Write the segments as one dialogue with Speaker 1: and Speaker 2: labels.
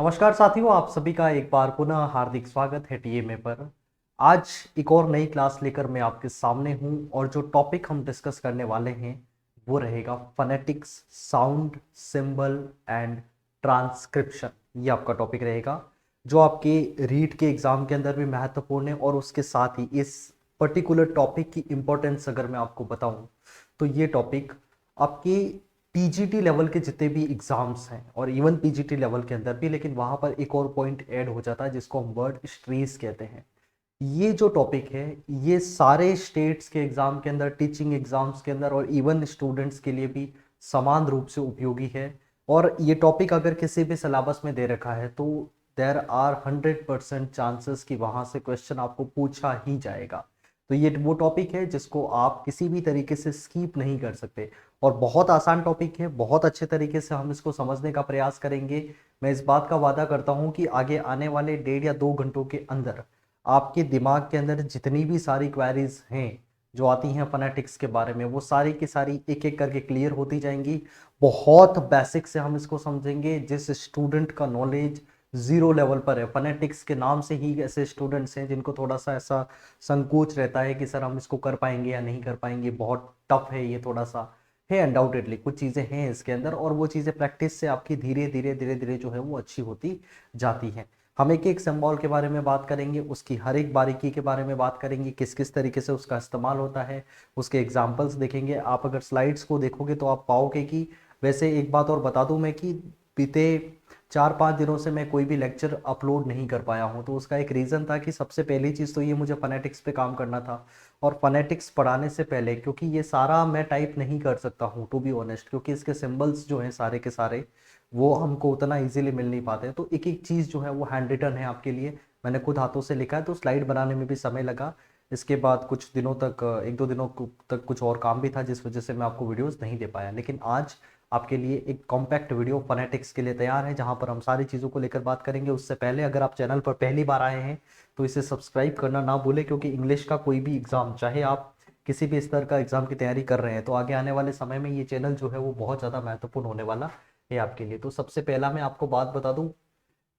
Speaker 1: नमस्कार साथियों, आप सभी का एक बार पुनः हार्दिक स्वागत है टीएमए पर। आज एक और नई क्लास लेकर मैं आपके सामने हूं और जो टॉपिक हम डिस्कस करने वाले हैं वो रहेगा phonetics, sound, symbol and transcription. ये आपका टॉपिक रहेगा जो आपके रीट के एग्जाम के अंदर भी महत्वपूर्ण है। और उसके साथ ही इस पर्टिकुलर टॉपिक की इंपॉर्टेंस अगर मैं आपको बताऊं तो ये टॉपिक आपकी पीजीटी लेवल के जितने भी एग्जाम्स हैं और इवन पीजीटी लेवल के अंदर भी, लेकिन वहां पर एक और पॉइंट ऐड हो जाता है जिसको हम वर्ड स्ट्रीज कहते हैं। ये जो टॉपिक है ये सारे स्टेट्स के एग्जाम के अंदर, टीचिंग एग्जाम्स के अंदर और इवन स्टूडेंट्स के लिए भी समान रूप से उपयोगी है। और ये टॉपिक अगर किसी भी सिलेबस में दे रखा है तो देर आर 100% चांसेस कि वहां से क्वेश्चन आपको पूछा ही जाएगा। तो ये वो टॉपिक है जिसको आप किसी भी तरीके से स्कीप नहीं कर सकते और बहुत आसान टॉपिक है। बहुत अच्छे तरीके से हम इसको समझने का प्रयास करेंगे। मैं इस बात का वादा करता हूं कि आगे आने वाले 1.5 या 2 घंटों के अंदर आपके दिमाग के अंदर जितनी भी सारी क्वेरीज हैं जो आती हैं फोनेटिक्स के बारे में, वो सारी की सारी एक एक करके क्लियर होती जाएंगी। बहुत बेसिक से हम इसको समझेंगे। जिस स्टूडेंट का नॉलेज जीरो लेवल पर है, फोनेटिक्स के नाम से ही ऐसे स्टूडेंट्स हैं जिनको थोड़ा सा ऐसा संकोच रहता है कि सर हम इसको कर पाएंगे या नहीं कर पाएंगे, बहुत टफ है ये, थोड़ा सा है। अनडाउटेडली कुछ चीज़ें हैं इसके अंदर और वो चीज़ें प्रैक्टिस से आपकी धीरे धीरे धीरे धीरे जो है वो अच्छी होती जाती हैं। हम एक एक सिंबल के बारे में बात करेंगे, उसकी हर एक बारीकी के बारे में बात करेंगे, किस किस तरीके से उसका इस्तेमाल होता है, उसके एग्जाम्पल्स देखेंगे। आप अगर स्लाइड्स को देखोगे तो आप पाओगे कि वैसे एक बात और बता दूं मैं कि बीते 4-5 दिनों से मैं कोई भी लेक्चर अपलोड नहीं कर पाया हूं। तो उसका एक रीज़न था कि सबसे पहली चीज़ तो ये मुझे फोनेटिक्स पे काम करना था। और फोनेटिक्स पढ़ाने से पहले, क्योंकि ये सारा मैं टाइप नहीं कर सकता हूँ टू बी ऑनेस्ट, क्योंकि इसके सिंबल्स जो हैं सारे के सारे वो हमको उतना इजीली मिल नहीं पाते। तो एक एक चीज़ जो है वो हैंड रिटन है आपके लिए, मैंने खुद हाथों से लिखा है। तो स्लाइड बनाने में भी समय लगा। इसके बाद कुछ दिनों तक, 1-2 दिनों तक कुछ और काम भी था जिस वजह से मैं आपको वीडियोस नहीं दे पाया। लेकिन आज आपके लिए एक कॉम्पैक्ट वीडियो फोनेटिक्स के लिए तैयार है जहां पर हम सारी चीज़ों को लेकर बात करेंगे। उससे पहले अगर आप चैनल पर पहली बार आए हैं तो इसे सब्सक्राइब करना ना भूलें, क्योंकि इंग्लिश का कोई भी एग्ज़ाम, चाहे आप किसी भी स्तर का एग्ज़ाम की तैयारी कर रहे हैं, तो आगे आने वाले समय में ये चैनल जो है वो बहुत ज़्यादा महत्वपूर्ण होने वाला है आपके लिए। तो सबसे पहला मैं आपको बात बता दूं,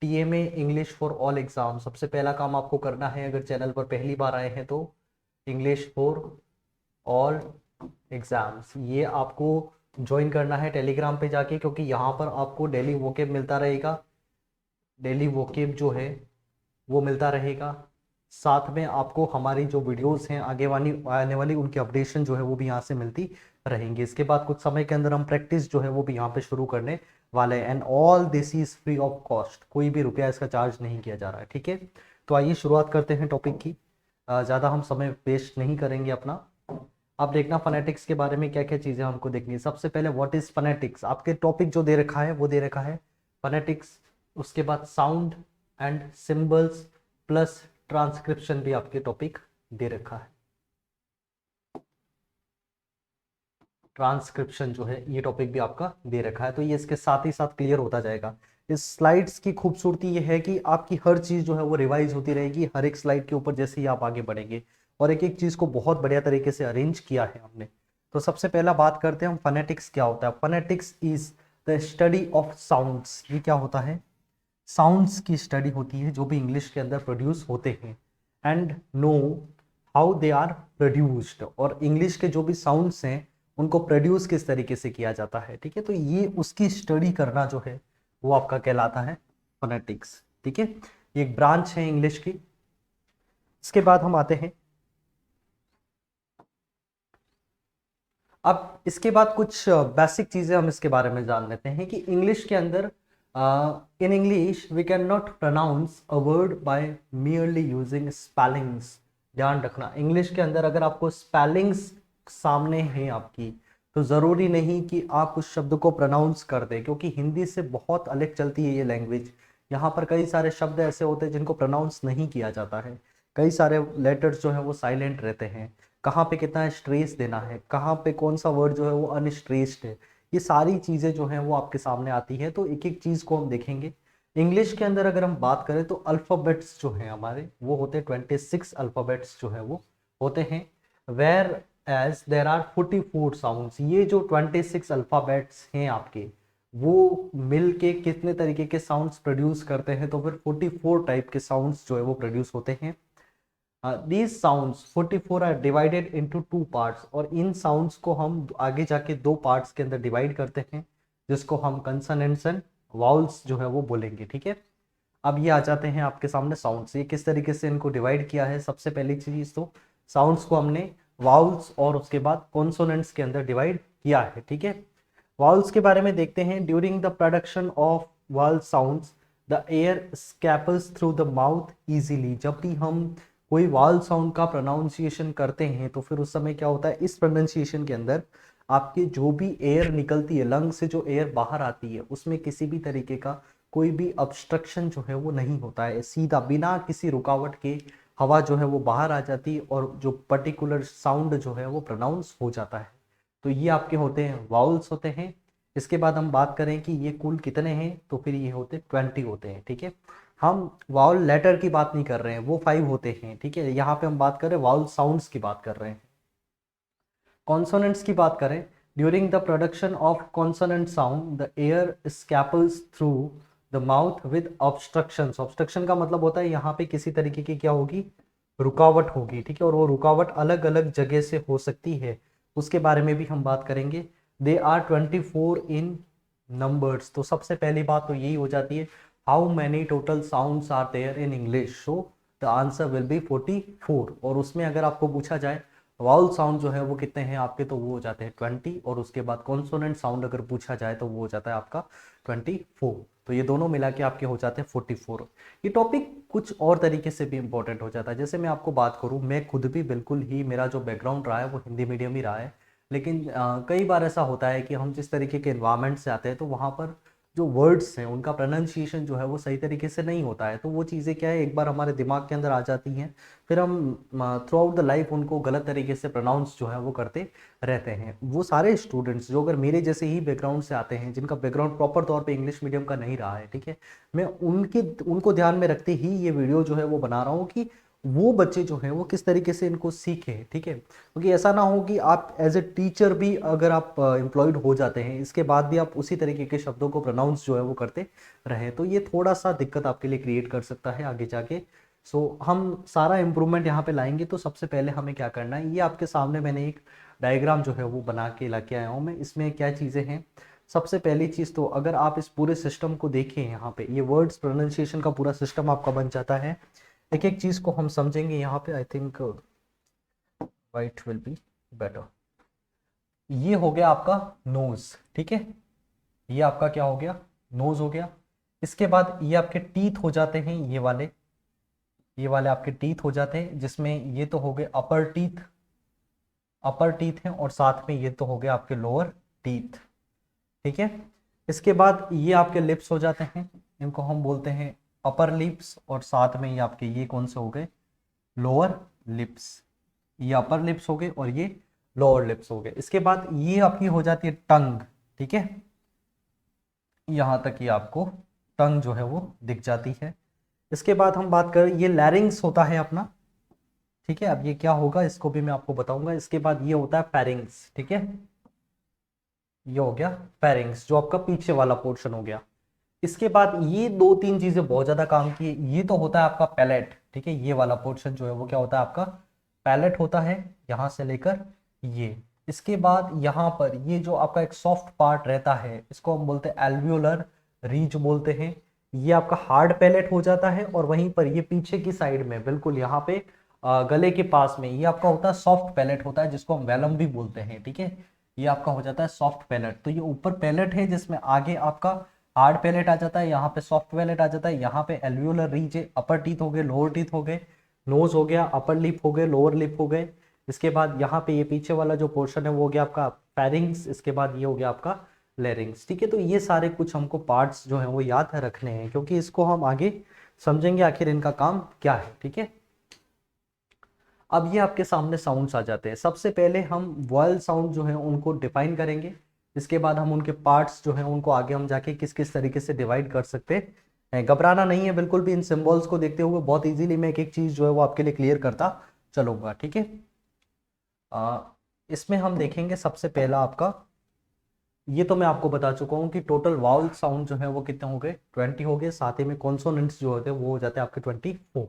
Speaker 1: TMA English for all exam, सबसे पहला काम आपको करना है अगर चैनल पर पहली बार आए हैं तो इंग्लिश फॉर ऑल एग्जाम्स, ये आपको ज्वाइन करना है टेलीग्राम पे जाके, क्योंकि यहाँ पर आपको डेली वोकेब मिलता रहेगा। डेली वोकेब जो है वो मिलता रहेगा। साथ में आपको हमारी जो वीडियोस हैं आगे वाली आने वाली, उनकी अपडेशन जो है वो भी यहाँ से मिलती रहेंगी। इसके बाद कुछ समय के अंदर हम प्रैक्टिस जो है वो भी यहाँ पे शुरू करने वाले हैं। And all this is free of cost, कोई भी रुपया इसका चार्ज नहीं किया जा रहा है, ठीक है। तो आइए शुरुआत करते हैं टॉपिक की। ज़्यादा हम समय वेस्ट नहीं करेंगे अपना। आप देखना फोनेटिक्स के बारे में क्या क्या चीज़ें हमको देखनी है। सबसे पहले व्हाट इज फोनेटिक्स, आपके टॉपिक जो दे रखा है वो दे रखा है फोनेटिक्स। उसके बाद sound and symbols plus transcription भी आपके टॉपिक दे रखा है। ट्रांसक्रिप्शन जो है ये टॉपिक भी आपका दे रखा है, तो ये इसके साथ ही साथ क्लियर होता जाएगा। इस स्लाइड्स की खूबसूरती ये है कि आपकी हर चीज़ जो है वो रिवाइज होती रहेगी हर एक स्लाइड के ऊपर जैसे ही आप आगे बढ़ेंगे। और एक एक चीज़ को बहुत बढ़िया तरीके से अरेंज किया है हमने। तो सबसे पहला बात करते हैं हम, फोनेटिक्स क्या होता है। Phonetics is the study of sounds. ये क्या होता है? साउंड्स की स्टडी होती है जो भी इंग्लिश के अंदर प्रोड्यूस होते हैं, and know how they are produced, और इंग्लिश के जो भी साउंड्स हैं उनको प्रोड्यूस किस तरीके से किया जाता है, ठीक है। तो ये उसकी स्टडी करना जो है वो आपका कहलाता है फोनेटिक्स, ठीक है। ये एक ब्रांच है इंग्लिश की। इसके बाद हम आते हैं, अब इसके बाद कुछ बेसिक चीजें हम इसके बारे में जान लेते हैं कि इंग्लिश के अंदर, in English we can not pronounce a word by merely using spellings. ध्यान रखना, इंग्लिश के अंदर अगर आपको स्पेलिंग्स सामने हैं आपकी, तो ज़रूरी नहीं कि आप उस शब्द को प्रोनाउंस कर दें, क्योंकि हिंदी से बहुत अलग चलती है ये लैंग्वेज। यहाँ पर कई सारे शब्द ऐसे होते हैं जिनको प्रोनाउंस नहीं किया जाता है। कई सारे लेटर्स जो है वो साइलेंट रहते हैं। कहाँ पे कितना स्ट्रेस देना है, कहाँ पे कौन सा वर्ड जो है वो अनस्ट्रेस्ड है, ये सारी चीज़ें जो हैं वो आपके सामने आती है। तो एक एक चीज़ को हम देखेंगे। इंग्लिश के अंदर अगर हम बात करें तो अल्फ़ाबेट्स जो हैं हमारे वो होते हैं 26 अल्फ़ाबेट्स जो है वो होते हैं। Whereas there are 44 sounds. ये जो 26 अल्फ़ाबेट्स हैं आपके, वो मिल के कितने तरीके के साउंड्स प्रोड्यूस करते हैं, तो फिर 44 टाइप के साउंड्स जो है वो प्रोड्यूस होते हैं। These sounds 44 are divided into two parts, और इन साउंड्स को हम आगे जाके दो पार्ट्स के अंदर डिवाइड करते हैं, जिसको हम कंसोनेंट्स एंड वाउल्स जो है वो बोलेंगे, ठीक है। अब ये आ जाते हैं आपके सामने साउंड्स, ये किस तरीके से इनको डिवाइड किया है। सबसे पहली चीज तो साउंड्स को हमने वाउल्स और उसके बाद कॉन्सोनेंट्स के अंदर डिवाइड किया है, ठीक है। वाउल्स के बारे में देखते हैं। During the production of vowel sounds the air escapes through the mouth easily. जब भी हम कोई वाउल साउंड का प्रोनाउंसिएशन करते हैं तो फिर उस समय क्या होता है, इस प्रोनाउंसिएशन के अंदर आपके जो भी एयर निकलती है, लंग से जो एयर बाहर आती है, उसमें किसी भी तरीके का कोई भी ऑब्स्ट्रक्शन जो है वो नहीं होता है, सीधा बिना किसी रुकावट के हवा जो है वो बाहर आ जाती है और जो पर्टिकुलर साउंड जो है वो प्रोनाउंस हो जाता है। तो ये आपके होते हैं वाउल्स होते हैं। इसके बाद हम बात करें कि ये कुल कितने हैं, तो फिर ये होते 20 होते हैं, ठीक है। हम वाउल लेटर की बात नहीं कर रहे हैं, वो 5 होते हैं, ठीक है। यहाँ पे हम बात कर रहे हैं वाउल साउंड्स की बात कर रहे हैं। कॉन्सोनेंट्स की बात करें, during the production of consonant sound the air escapes through the mouth with obstructions. Obstruction का मतलब होता है यहाँ पे किसी तरीके की क्या होगी, रुकावट होगी, ठीक है। और वो रुकावट अलग अलग जगह से हो सकती है, उसके बारे में भी हम बात करेंगे। They are 24 in numbers. तो सबसे पहली बात तो यही हो जाती है, how many total sounds are there in English, so the answer will be 44। और उसमें अगर आपको पूछा जाए वाउल साउंड जो है वो कितने हैं आपके, तो वो हो जाते हैं 20, और उसके बाद कॉन्सोनेंट साउंड अगर पूछा जाए तो वो हो जाता है आपका 24। तो ये दोनों मिला के आपके हो जाते हैं 44। ये टॉपिक कुछ और तरीके से भी इंपॉर्टेंट हो जाता है। जैसे मैं आपको बात करूँ, मैं खुद भी बिल्कुल ही, मेरा जो बैकग्राउंड रहा है वो हिंदी मीडियम ही रहा है, लेकिन कई बार ऐसा होता है कि हम जिस तरीके के इन्वायरमेंट से आते हैं तो वहाँ पर जो वर्ड्स हैं उनका प्रोनाउंसिएशन जो है वो सही तरीके से नहीं होता है। तो वो चीज़ें क्या है, एक बार हमारे दिमाग के अंदर आ जाती हैं, फिर हम थ्रू आउट द लाइफ उनको गलत तरीके से प्रोनाउंस जो है वो करते रहते हैं। वो सारे स्टूडेंट्स जो अगर मेरे जैसे ही बैकग्राउंड से आते हैं, जिनका बैकग्राउंड प्रॉपर तौर पे इंग्लिश मीडियम का नहीं रहा है, ठीक है, मैं उनको ध्यान में रखते ही ये वीडियो जो है वो बना रहा हूँ कि वो बच्चे जो हैं वो किस तरीके से इनको सीखें, ठीक है। क्योंकि ऐसा ना हो कि आप एज ए टीचर भी अगर आप एम्प्लॉयड हो जाते हैं, इसके बाद भी आप उसी तरीके के शब्दों को प्रोनाउंस जो है वो करते रहें, तो ये थोड़ा सा दिक्कत आपके लिए क्रिएट कर सकता है आगे जाके। सो हम सारा इम्प्रूवमेंट यहाँ पे लाएंगे। तो सबसे पहले हमें क्या करना है, ये आपके सामने मैंने एक डायग्राम जो है वो बना के ला के आया हूँ मैं। इसमें क्या चीज़ें हैं, सबसे पहली चीज़ तो अगर आप इस पूरे सिस्टम को देखें, यहाँ पे ये वर्ड्स प्रोनाउंसिएशन का पूरा सिस्टम आपका बन जाता है। एक एक चीज़ को हम समझेंगे यहाँ पे। I think white will be better. ये हो गया आपका नोज, ठीक है, ये आपका क्या हो गया, नोज हो गया। इसके बाद ये आपके टीथ हो जाते हैं, ये वाले आपके टीथ हो जाते हैं, जिसमें ये तो हो गए अपर टीथ हैं, और साथ में ये तो हो गया आपके लोअर टीथ, ठीक है। इसके बाद ये आपके लिप्स हो जाते हैं, इनको हम बोलते हैं अपर लिप्स, और साथ में ये आपके ये कौन से हो गए, लोअर लिप्स। ये अपर लिप्स हो गए और ये लोअर लिप्स हो गए। इसके बाद ये आपकी हो जाती है टंग, ठीक है, यहां तक ये आपको टंग जो है वो दिख जाती है। इसके बाद हम बात करें, ये लैरिंग्स होता है अपना, ठीक है। अब ये क्या होगा इसको भी मैं आपको बताऊंगा। इसके बाद ये होता है फेरिंग्स, ठीक है, ये हो गया फेरिंग्स, जो आपका पीछे वाला पोर्शन हो गया। इसके बाद ये दो तीन चीजें बहुत ज्यादा काम की, ये तो होता है आपका पैलेट, ठीक है, ये वाला पोर्शन जो है वो क्या होता है आपका पैलेट होता है, यहां से लेकर ये। इसके बाद यहाँ पर ये जो आपका एक सॉफ्ट पार्ट रहता है, इसको हम बोलते हैं एल्वियोलर रीज बोलते हैं, ये आपका हार्ड पैलेट हो जाता है। और वहीं पर ये पीछे की साइड में बिल्कुल यहाँ पे गले के पास में ये आपका होता है सॉफ्ट पैलेट होता है, जिसको हम वेलम भी बोलते हैं, ठीक है। ये आपका हो जाता है सॉफ्ट पैलेट। तो ये ऊपर पैलेट है, जिसमें आगे आपका हार्ड पैलेट आ जाता है, यहाँ पे सॉफ्ट पैलेट आ जाता है, यहाँ पे एल्वियोलर रीज है, अपर टीथ हो गए, लोअर टीथ हो गए, नोज हो गया, अपर लिप हो गए, लोअर लिप हो गए। इसके बाद यहाँ पे ये पीछे वाला जो पोर्शन है वो हो गया आपका फेरिंग्स। इसके बाद ये हो गया आपका लेरिंग्स, ठीक है। तो ये सारे कुछ हमको पार्ट्स जो है वो याद रखने हैं, क्योंकि इसको हम आगे समझेंगे आखिर इनका काम क्या है, ठीक है। अब ये आपके सामने साउंड्स आ जाते हैं। सबसे पहले हम वॉयल साउंड जो है उनको डिफाइन करेंगे, इसके बाद हम उनके पार्ट्स जो हैं उनको आगे हम जाके किस किस तरीके से डिवाइड कर सकते हैं। घबराना नहीं है बिल्कुल भी, इन सिंबल्स को देखते हुए बहुत इजीली मैं एक एक चीज़ जो है वो आपके लिए क्लियर करता चलूंगा, ठीक है। इसमें हम देखेंगे सबसे पहला आपका ये तो मैं आपको बता चुका हूँ कि टोटल वाउल साउंड जो है वो कितने हो गए, 20 हो गए। साथ ही में कॉन्सोनेंट्स जो होते हैं वो हो जाते हैं आपके 24।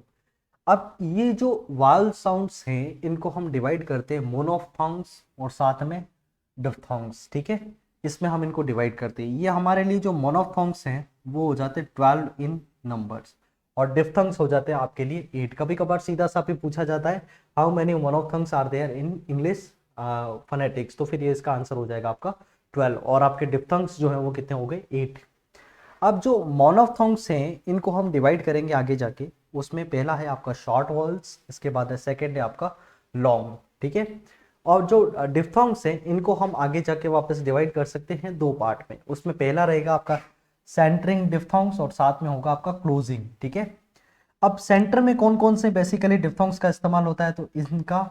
Speaker 1: अब ये जो वावल साउंड्स हैं इनको हम डिवाइड करते हैं मोनोफ्थोंग्स और साथ में डिफ्थोंग्स, ठीक है। इसमें हम इनको डिवाइड करते हैं। ये हमारे लिए जो मोनोफ्थोंग्स हैं वो हो जाते हैं 12 इन नंबर्स, और डिफ्थोंग्स हो जाते हैं आपके लिए 8। कभी कभार सीधा सा भी पूछा जाता है how many monophthongs are there in English phonetics, तो फिर ये इसका आंसर हो जाएगा आपका 12, और आपके डिफ्थोंग्स जो है वो कितने हो गए, 8। अब जो मोनोफ्थोंग्स हैं इनको हम डिवाइड करेंगे आगे जाके। उसमें पहला है आपका शॉर्ट वॉल्स, इसके बाद है सेकंड है आपका लॉन्ग, ठीक है। और जो डिफ्थोंग्स हैं इनको हम आगे जाके वापस डिवाइड कर सकते हैं दो पार्ट में। उसमें पहला रहेगा आपका सेंटरिंग डिफ्थोंग्स और साथ में होगा आपका क्लोजिंग, ठीक है। अब सेंटर में कौन कौन से बेसिकली डिफ्थोंग्स का इस्तेमाल होता है, तो इनका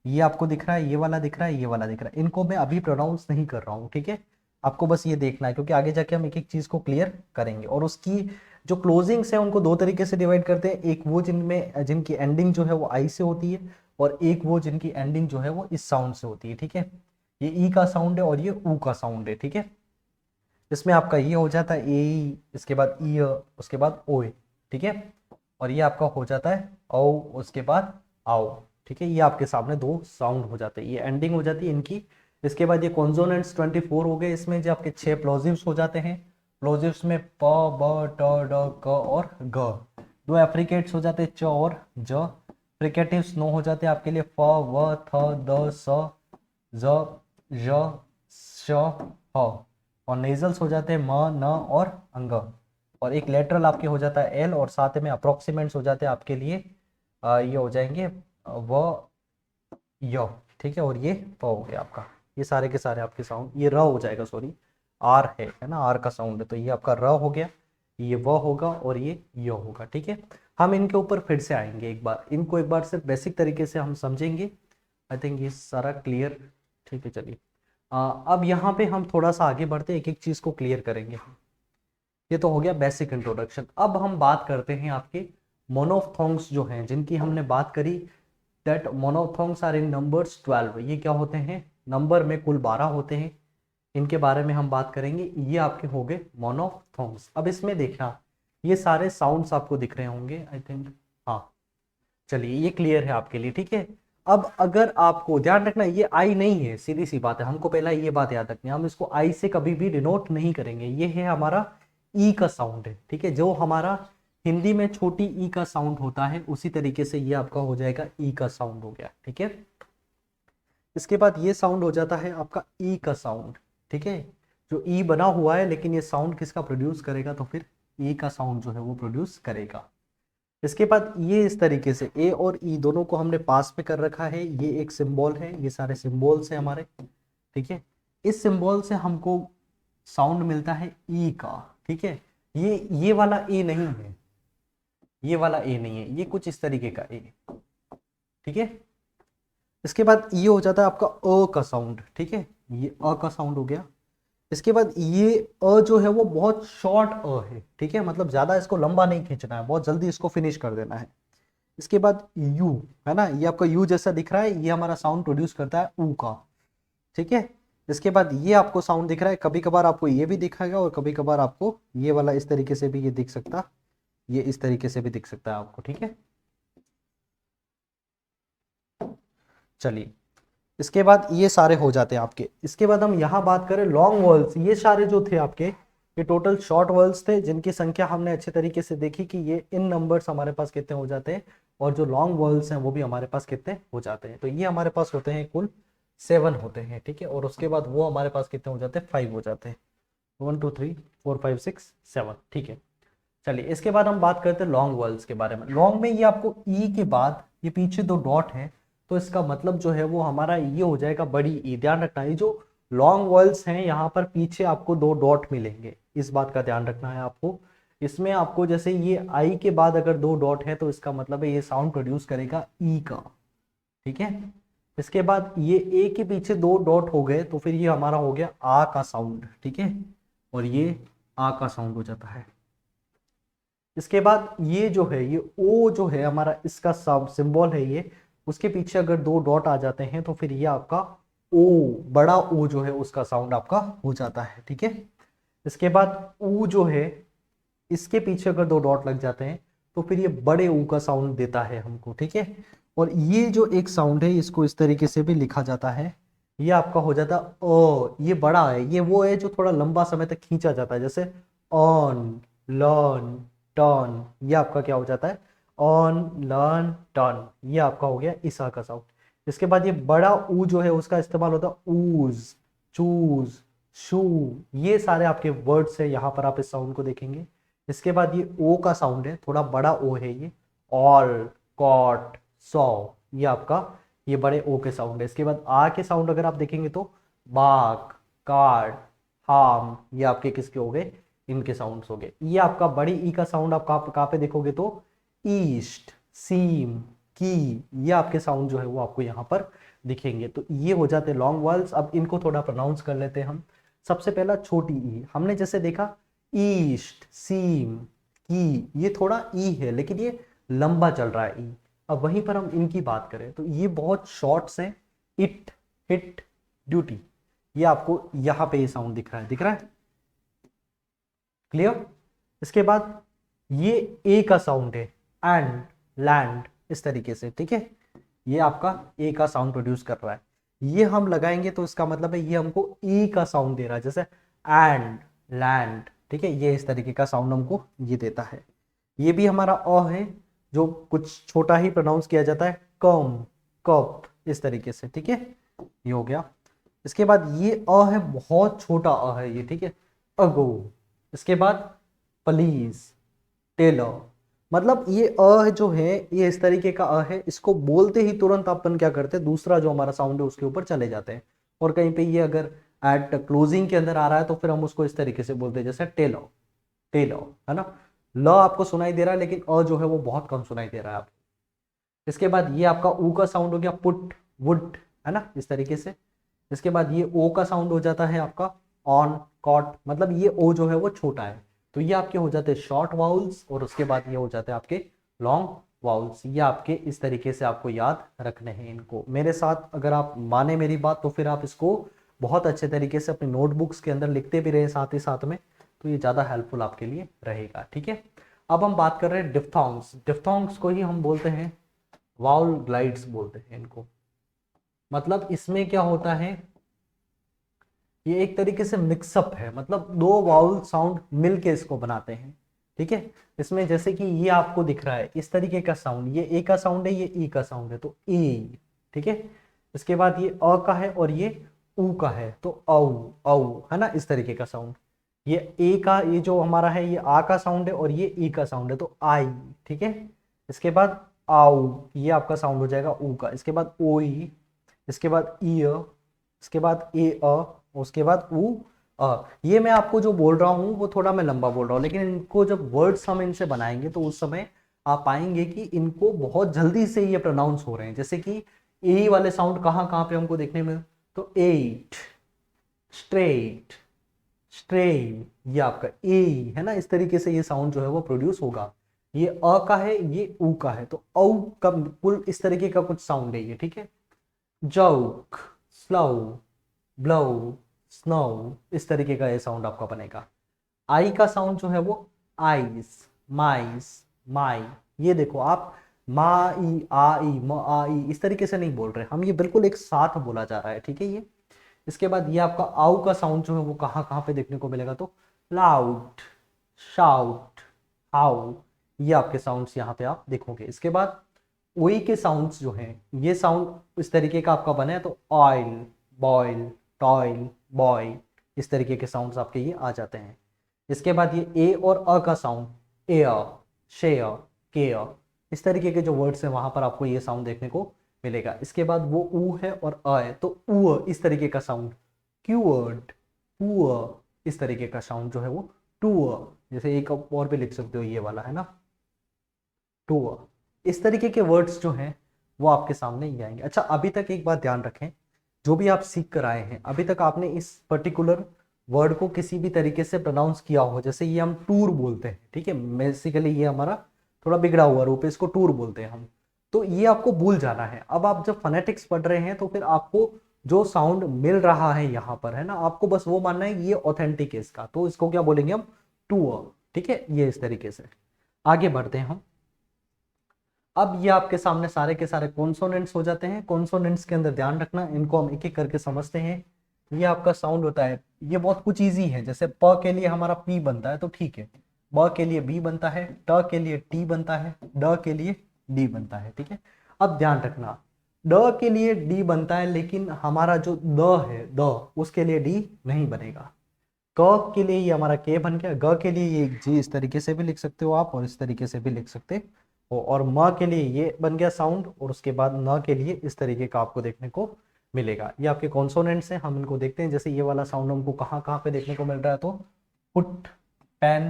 Speaker 1: ये आपको दिख रहा है, ये वाला दिख रहा है, ये वाला दिख रहा है। इनको मैं अभी प्रोनाउंस नहीं कर रहा हूँ, ठीक है। आपको बस ये देखना है क्योंकि आगे जाके हम एक एक चीज को क्लियर करेंगे। और उसकी जो क्लोजिंग्स है उनको दो तरीके से डिवाइड करते हैं। एक वो जिनमें जिनकी एंडिंग जो है वो आई से होती है, और एक वो जिनकी एंडिंग जो है वो इस साउंड से होती है, ठीक है। ये ई का साउंड है और ये ऊ का साउंड है, ठीक है। इसमें आपका ये हो जाता है ए, इसके बाद ई, उसके बाद ओ, ठीक है। और ये आपका हो जाता है औ, उसके बाद आओ, ठीक है। ये आपके सामने दो साउंड हो जाते हैं, ये एंडिंग हो जाती है इनकी। इसके बाद ये कॉन्सोनेंट्स 24 हो गए। इसमें जो आपके 6 प्लोजिव्स हो जाते हैं। प्लोजिव्स में प, ब, ट, ड, क और ग। दो एफ्रिकेट्स हो जाते हैं च और ज। फ्रिकेटिव्स 9 हो जाते हैं आपके लिए फ, व, थ, द, स, ज, ज, श, ह। और नेजल्स हो जाते हैं म, न और अंग। और एक लेटरल आपके हो जाता है एल, और साथ में अप्रोक्सीमेंट्स हो जाते हैं आपके लिए ये हो जाएंगे व, य, ठीक है। और ये प हो गया आपका। ये सारे के सारे आपके साउंड, ये र हो जाएगा, सॉरी आर है ना, आर का साउंड है, तो ये आपका र हो गया, ये व होगा और ये य होगा, ठीक है। हम इनके ऊपर फिर से आएंगे एक बार, इनको एक बार से बेसिक तरीके से हम समझेंगे। आई थिंक ये सारा क्लियर, ठीक है। चलिए अब यहाँ पे हम थोड़ा सा आगे बढ़ते एक एक चीज को क्लियर करेंगे। ये तो हो गया बेसिक इंट्रोडक्शन। अब हम बात करते हैं आपके मोनोफ्थोंग्स जो हैं जिनकी हमने बात करी, दैट मोनोफ्थोंग्स आर इन नंबर्स 12। ये क्या होते हैं, नंबर में कुल 12 होते हैं। इनके बारे में हम बात करेंगे। ये आपके हो गए मोनोफ्थोंग्स। अब इसमें देखना, ये सारे साउंड्स आपको दिख रहे होंगे आई थिंक, हाँ। चलिए ये क्लियर है आपके लिए, ठीक है। अब अगर आपको ध्यान रखना, ये आई नहीं है, सीधी सी बात है, हमको पहला ये बात याद रखनी है। हम इसको आई से कभी भी डिनोट नहीं करेंगे। ये है हमारा ई का साउंड है, ठीक है। जो हमारा हिंदी में छोटी ई का साउंड होता है उसी तरीके से ये आपका हो जाएगा ई का साउंड हो गया, ठीक है। इसके बाद ये साउंड हो जाता है आपका ई का साउंड, ठीक है। जो ई बना हुआ है लेकिन ये साउंड किसका प्रोड्यूस करेगा, तो फिर ई का साउंड जो है वो प्रोड्यूस करेगा। इसके बाद ये इस तरीके से ए और ई दोनों को हमने पास में कर रखा है। ये एक सिंबल है, ये सारे सिंबल्स हैं हमारे, ठीक है। इस सिंबल से हमको साउंड मिलता है ई का, ठीक है। ये वाला ए नहीं है, ये वाला ए नहीं है, ये कुछ इस तरीके का ए, ठीक है। इसके बाद ये हो जाता है आपका अ का साउंड, ठीक है। ये अ का साउंड हो गया। इसके बाद ये अ जो है वो बहुत शॉर्ट अ है, ठीक है। मतलब ज्यादा इसको लंबा नहीं खींचना है, बहुत जल्दी इसको फिनिश कर देना है। इसके बाद यू है ना, ये आपका यू जैसा दिख रहा है, ये हमारा साउंड प्रोड्यूस करता है ऊ का, ठीक है। इसके बाद ये आपको साउंड दिख रहा है, कभी कभार आपको ये भी दिखाएगा और कभी कभार आपको ये वाला इस तरीके से भी ये दिख सकता, ये इस तरीके से भी दिख सकता है आपको, ठीक है। चलिए इसके बाद ये सारे हो जाते हैं आपके। इसके बाद हम यहाँ बात करें लॉन्ग वर्ल्स, ये सारे जो थे आपके, ये टोटल शॉर्ट वर्ल्स थे जिनकी संख्या हमने अच्छे तरीके से देखी कि ये इन नंबर्स हमारे पास कितने हो जाते हैं, और जो लॉन्ग वर्ल्स हैं वो भी हमारे पास कितने हो जाते हैं। तो ये हमारे पास होते हैं कुल 7 होते हैं, ठीक है। और उसके बाद वो हमारे पास कितने हो जाते हैं, 5 हो जाते हैं। 1 2 3 4 5 6 7, ठीक है। चलिए इसके बाद हम बात करते हैं लॉन्ग वर्ल्स के बारे में। लॉन्ग में ये आपको ई के बाद ये पीछे दो डॉट है, तो इसका मतलब जो है वो हमारा ये हो जाएगा बड़ी ई। ध्यान रखना, ये जो लॉन्ग वर्ल्स हैं यहाँ पर पीछे आपको दो डॉट मिलेंगे, इस बात का ध्यान रखना है आपको। इसमें आपको जैसे ये आई के बाद अगर दो डॉट है तो इसका मतलब है ये साउंड प्रोड्यूस करेगा ई का, ठीक है। इसके बाद ये ए के पीछे दो डॉट हो गए तो फिर ये हमारा हो गया आ का साउंड, ठीक है। और ये आ का साउंड हो जाता है। इसके बाद ये जो है, ये ओ जो है हमारा, इसका सिंबल है ये, उसके पीछे अगर दो डॉट आ जाते हैं तो फिर ये आपका ओ, बड़ा ओ जो है उसका साउंड आपका हो जाता है, ठीक है। इसके बाद ऊ जो है, इसके पीछे अगर दो डॉट लग जाते हैं तो फिर ये बड़े ऊ का साउंड देता है हमको, ठीक है। और ये जो एक साउंड है इसको इस तरीके से भी लिखा जाता है, ये आपका हो जाता है ओ, ये बड़ा है, ये वो है जो थोड़ा लंबा समय तक खींचा जाता है, जैसे ऑन, लर्न, टर्न, ये आपका क्या हो जाता है, ऑन, लर्न, टर्न, ये आपका हो गया ईसा का साउंड। इसके बाद ये बड़ा ऊ जो है उसका इस्तेमाल होता है ऊज, चूज, शू, ये सारे आपके वर्ड्स है, यहाँ पर आप इस साउंड को देखेंगे। इसके बाद ये ओ का साउंड है, थोड़ा बड़ा ओ है ये, ऑल, कॉट, सॉ, ये आपका ये बड़े ओ के साउंड है। इसके बाद आ के साउंड अगर आप देखेंगे तो बाग, कार्ड, हार्म, ये आपके किसके हो गए, इनके साउंड्स हो गए। ये आपका बड़ी ई का साउंड आप कहाँ पे देखोगे तो ईस्ट, सीम, की, ये आपके साउंड जो है वो आपको यहाँ पर दिखेंगे। तो ये हो जाते लॉन्ग वॉल्स। अब इनको थोड़ा प्रोनाउंस कर लेते हैं हम। सबसे पहला छोटी ई, हमने जैसे देखा ईस्ट, सीम, की, ये थोड़ा ई है लेकिन ये लंबा चल रहा है ई। अब वहीं पर हम इनकी बात करें तो ये बहुत शॉर्ट्स हैं, इट, हिट, ड्यूटी, ये आपको यहाँ पे ये साउंड दिख रहा है, दिख रहा है, क्लियर। इसके बाद ये ए का साउंड है, एंड, लैंड, इस तरीके से, ठीक है, ये आपका ए का साउंड प्रोड्यूस कर रहा है। ये हम लगाएंगे तो इसका मतलब है ये हमको ई का साउंड दे रहा है, जैसे एंड, लैंड, ठीक है, ये इस तरीके का साउंड हमको ये देता है। ये भी हमारा अ है जो कुछ छोटा ही प्रोनाउंस किया जाता है, कम, कप, इस तरीके से, ठीक है, ये हो गया। इसके बाद ये अ है, बहुत छोटा अ है ये, ठीक है, अगो। इसके बाद प्लीज, टेलर, मतलब ये अ जो है ये इस तरीके का अ है, इसको बोलते ही तुरंत अपन क्या करते हैं, दूसरा जो हमारा साउंड है उसके ऊपर चले जाते हैं। और कहीं पे ये अगर एट क्लोजिंग के अंदर आ रहा है तो फिर हम उसको इस तरीके से बोलते हैं, जैसे टेलर, टेलर, है ना। ल आपको सुनाई दे रहा है लेकिन अ जो है वो बहुत कम सुनाई दे रहा है आपको। इसके बाद ये आपका ऊ का साउंड हो गया, पुट, वुड, है ना, इस तरीके से। इसके बाद ये ओ का साउंड हो जाता है आपका ऑन, कॉट, मतलब ये ओ जो है वो छोटा है। तो ये आपके हो जाते हैं शॉर्ट वाउल्स, और उसके बाद ये हो जाते हैं आपके लॉन्ग वाउल्स। ये आपके इस तरीके से आपको याद रखने हैं इनको। मेरे साथ अगर आप माने मेरी बात तो फिर आप इसको बहुत अच्छे तरीके से अपने नोटबुक्स के अंदर लिखते भी रहे साथ ही साथ में, तो ये ज़्यादा हेल्पफुल आपके लिए रहेगा, ठीक है। अब हम बात कर रहे हैं डिफ्थोंग्स। डिफ्थोंग्स को ही हम बोलते हैं वाउल ग्लाइड्स, बोलते हैं इनको। मतलब इसमें क्या होता है, ये एक तरीके से मिक्सअप है, मतलब दो वाउल साउंड मिलके इसको बनाते हैं, ठीक है। इसमें जैसे कि ये आपको दिख रहा है इस तरीके का साउंड, ये ए का साउंड है, ये ई का साउंड है, तो ए, ठीक है। इसके बाद ये अ का है और ये ऊ का है, तो औ, औ, है ना, इस तरीके का साउंड। ये ए का, ये जो हमारा है ये आ का साउंड है और ये ई का साउंड है, तो आई, ठीक है। इसके बाद आउ, ये आपका साउंड हो जाएगा ऊ का। इसके बाद ओ ई, इसके बाद ई, इसके बाद ए अ, उसके बाद ऊ अ। ये मैं आपको जो बोल रहा हूँ वो थोड़ा मैं लंबा बोल रहा हूँ, लेकिन इनको जब वर्ड्स हम इनसे बनाएंगे तो उस समय आप पाएंगे कि इनको बहुत जल्दी से ये प्रोनाउंस हो रहे हैं। जैसे कि ए वाले साउंड कहाँ कहाँ पे हमको देखने में, तो एट, स्ट्रेट, स्ट्रेन, ये आपका ए, है ना, इस तरीके से ये साउंड जो है वो प्रोड्यूस होगा। ये अ का है, ये ऊ का है, तो औ का कुल इस तरीके का कुछ साउंड है ये, ठीक है। जोक, स्लो, ब्लो, स्नो, इस तरीके का ये साउंड आपका बनेगा। आई का साउंड जो है वो आइस, माइस, माई, ये देखो आप माई, आई, माई, इस तरीके से नहीं बोल रहे हम, ये बिल्कुल एक साथ बोला जा रहा है, ठीक है ये। इसके बाद ये आपका आउ का साउंड जो है वो कहाँ कहाँ पे देखने को मिलेगा, तो लाउड, शाउट, हाउ, ये आपके साउंड्स यहाँ पे आप देखोगे। इसके बाद ओई के साउंड्स जो हैं, ये साउंड इस तरीके का आपका बना है, तो ऑयल, बॉयल, टॉयल, बॉय, इस तरीके के साउंड्स आपके ये आ जाते हैं। इसके बाद ये ए और अ का साउंड एयर, शेयर, केयर, इस तरीके के जो वर्ड्स हैं वहां पर आपको ये साउंड देखने को मिलेगा। इसके बाद वो ऊ है और अ है, तो ऊ इस तरीके का साउंड, क्यूअर्ड, पुअर, इस तरीके का साउंड जो है वो टूअर, जैसे एक और भी लिख सकते हो ये वाला, है ना, टूअर। इस तरीके के वर्ड्स जो हैं वो आपके सामने ही आएंगे। अच्छा, अभी तक एक बात ध्यान रखें, जो भी आप सीख कर आए हैं अभी तक आपने इस पर्टिकुलर वर्ड को किसी भी तरीके से प्रोनाउंस किया हो, जैसे ये हम टूर बोलते हैं, ठीक है, बेसिकली ये हमारा थोड़ा बिगड़ा हुआ रूप है, इसको टूर बोलते हैं हम, तो ये आपको भूल जाना है। अब आप जब फोनेटिक्स पढ़ रहे हैं तो फिर आपको जो साउंड मिल रहा है यहाँ पर, है ना, आपको बस वो मानना है ये ऑथेंटिक है इसका, तो इसको क्या बोलेंगे हम, टू अ। ठीक है, ये इस तरीके से आगे बढ़ते हैं हम। अब ये आपके सामने सारे के सारे कॉन्सोनेंट्स हो जाते हैं। कॉन्सोनेंट्स के अंदर ध्यान रखना, इनको हम एक एक करके समझते हैं। ये आपका साउंड होता है, ये बहुत कुछ इजी है। जैसे प के लिए हमारा पी बनता है तो ठीक है, ब के लिए बी बनता है, ट के लिए टी बनता है, ड के लिए डी बनता है। ठीक है, अब ध्यान रखना, ड के लिए डी बनता है, लेकिन हमारा जो द है, द, उसके लिए डी नहीं बनेगा। क के लिए ये हमारा के बन गया, ग के लिए ये जी इस तरीके से भी लिख सकते हो आप, और इस तरीके से भी लिख सकते हो, और म के लिए ये बन गया साउंड, और उसके बाद न के लिए इस तरीके का आपको देखने को मिलेगा। ये आपके कॉन्सोनेंट्स हैं, हम इनको देखते हैं। जैसे ये वाला साउंड हमको कहाँ कहाँ पे देखने को मिल रहा है, तो पुट, पेन,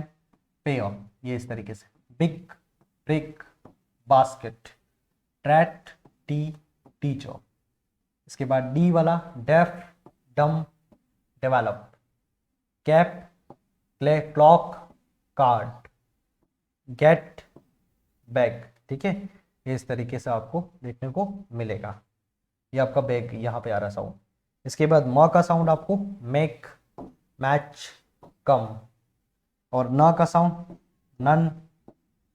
Speaker 1: पेयर, ये इस तरीके से, big, brick, basket, trait, tea, teacher. इसके बाद डी वाला, deaf, dumb, develop, cap, play, clock, card, get, bag. ठीक है, ये इस तरीके से आपको देखने को मिलेगा। ये आपका बैग यहाँ पे आ रहा साउंड। इसके बाद म का साउंड आपको मेक, मैच, कम, और न का साउंड नन,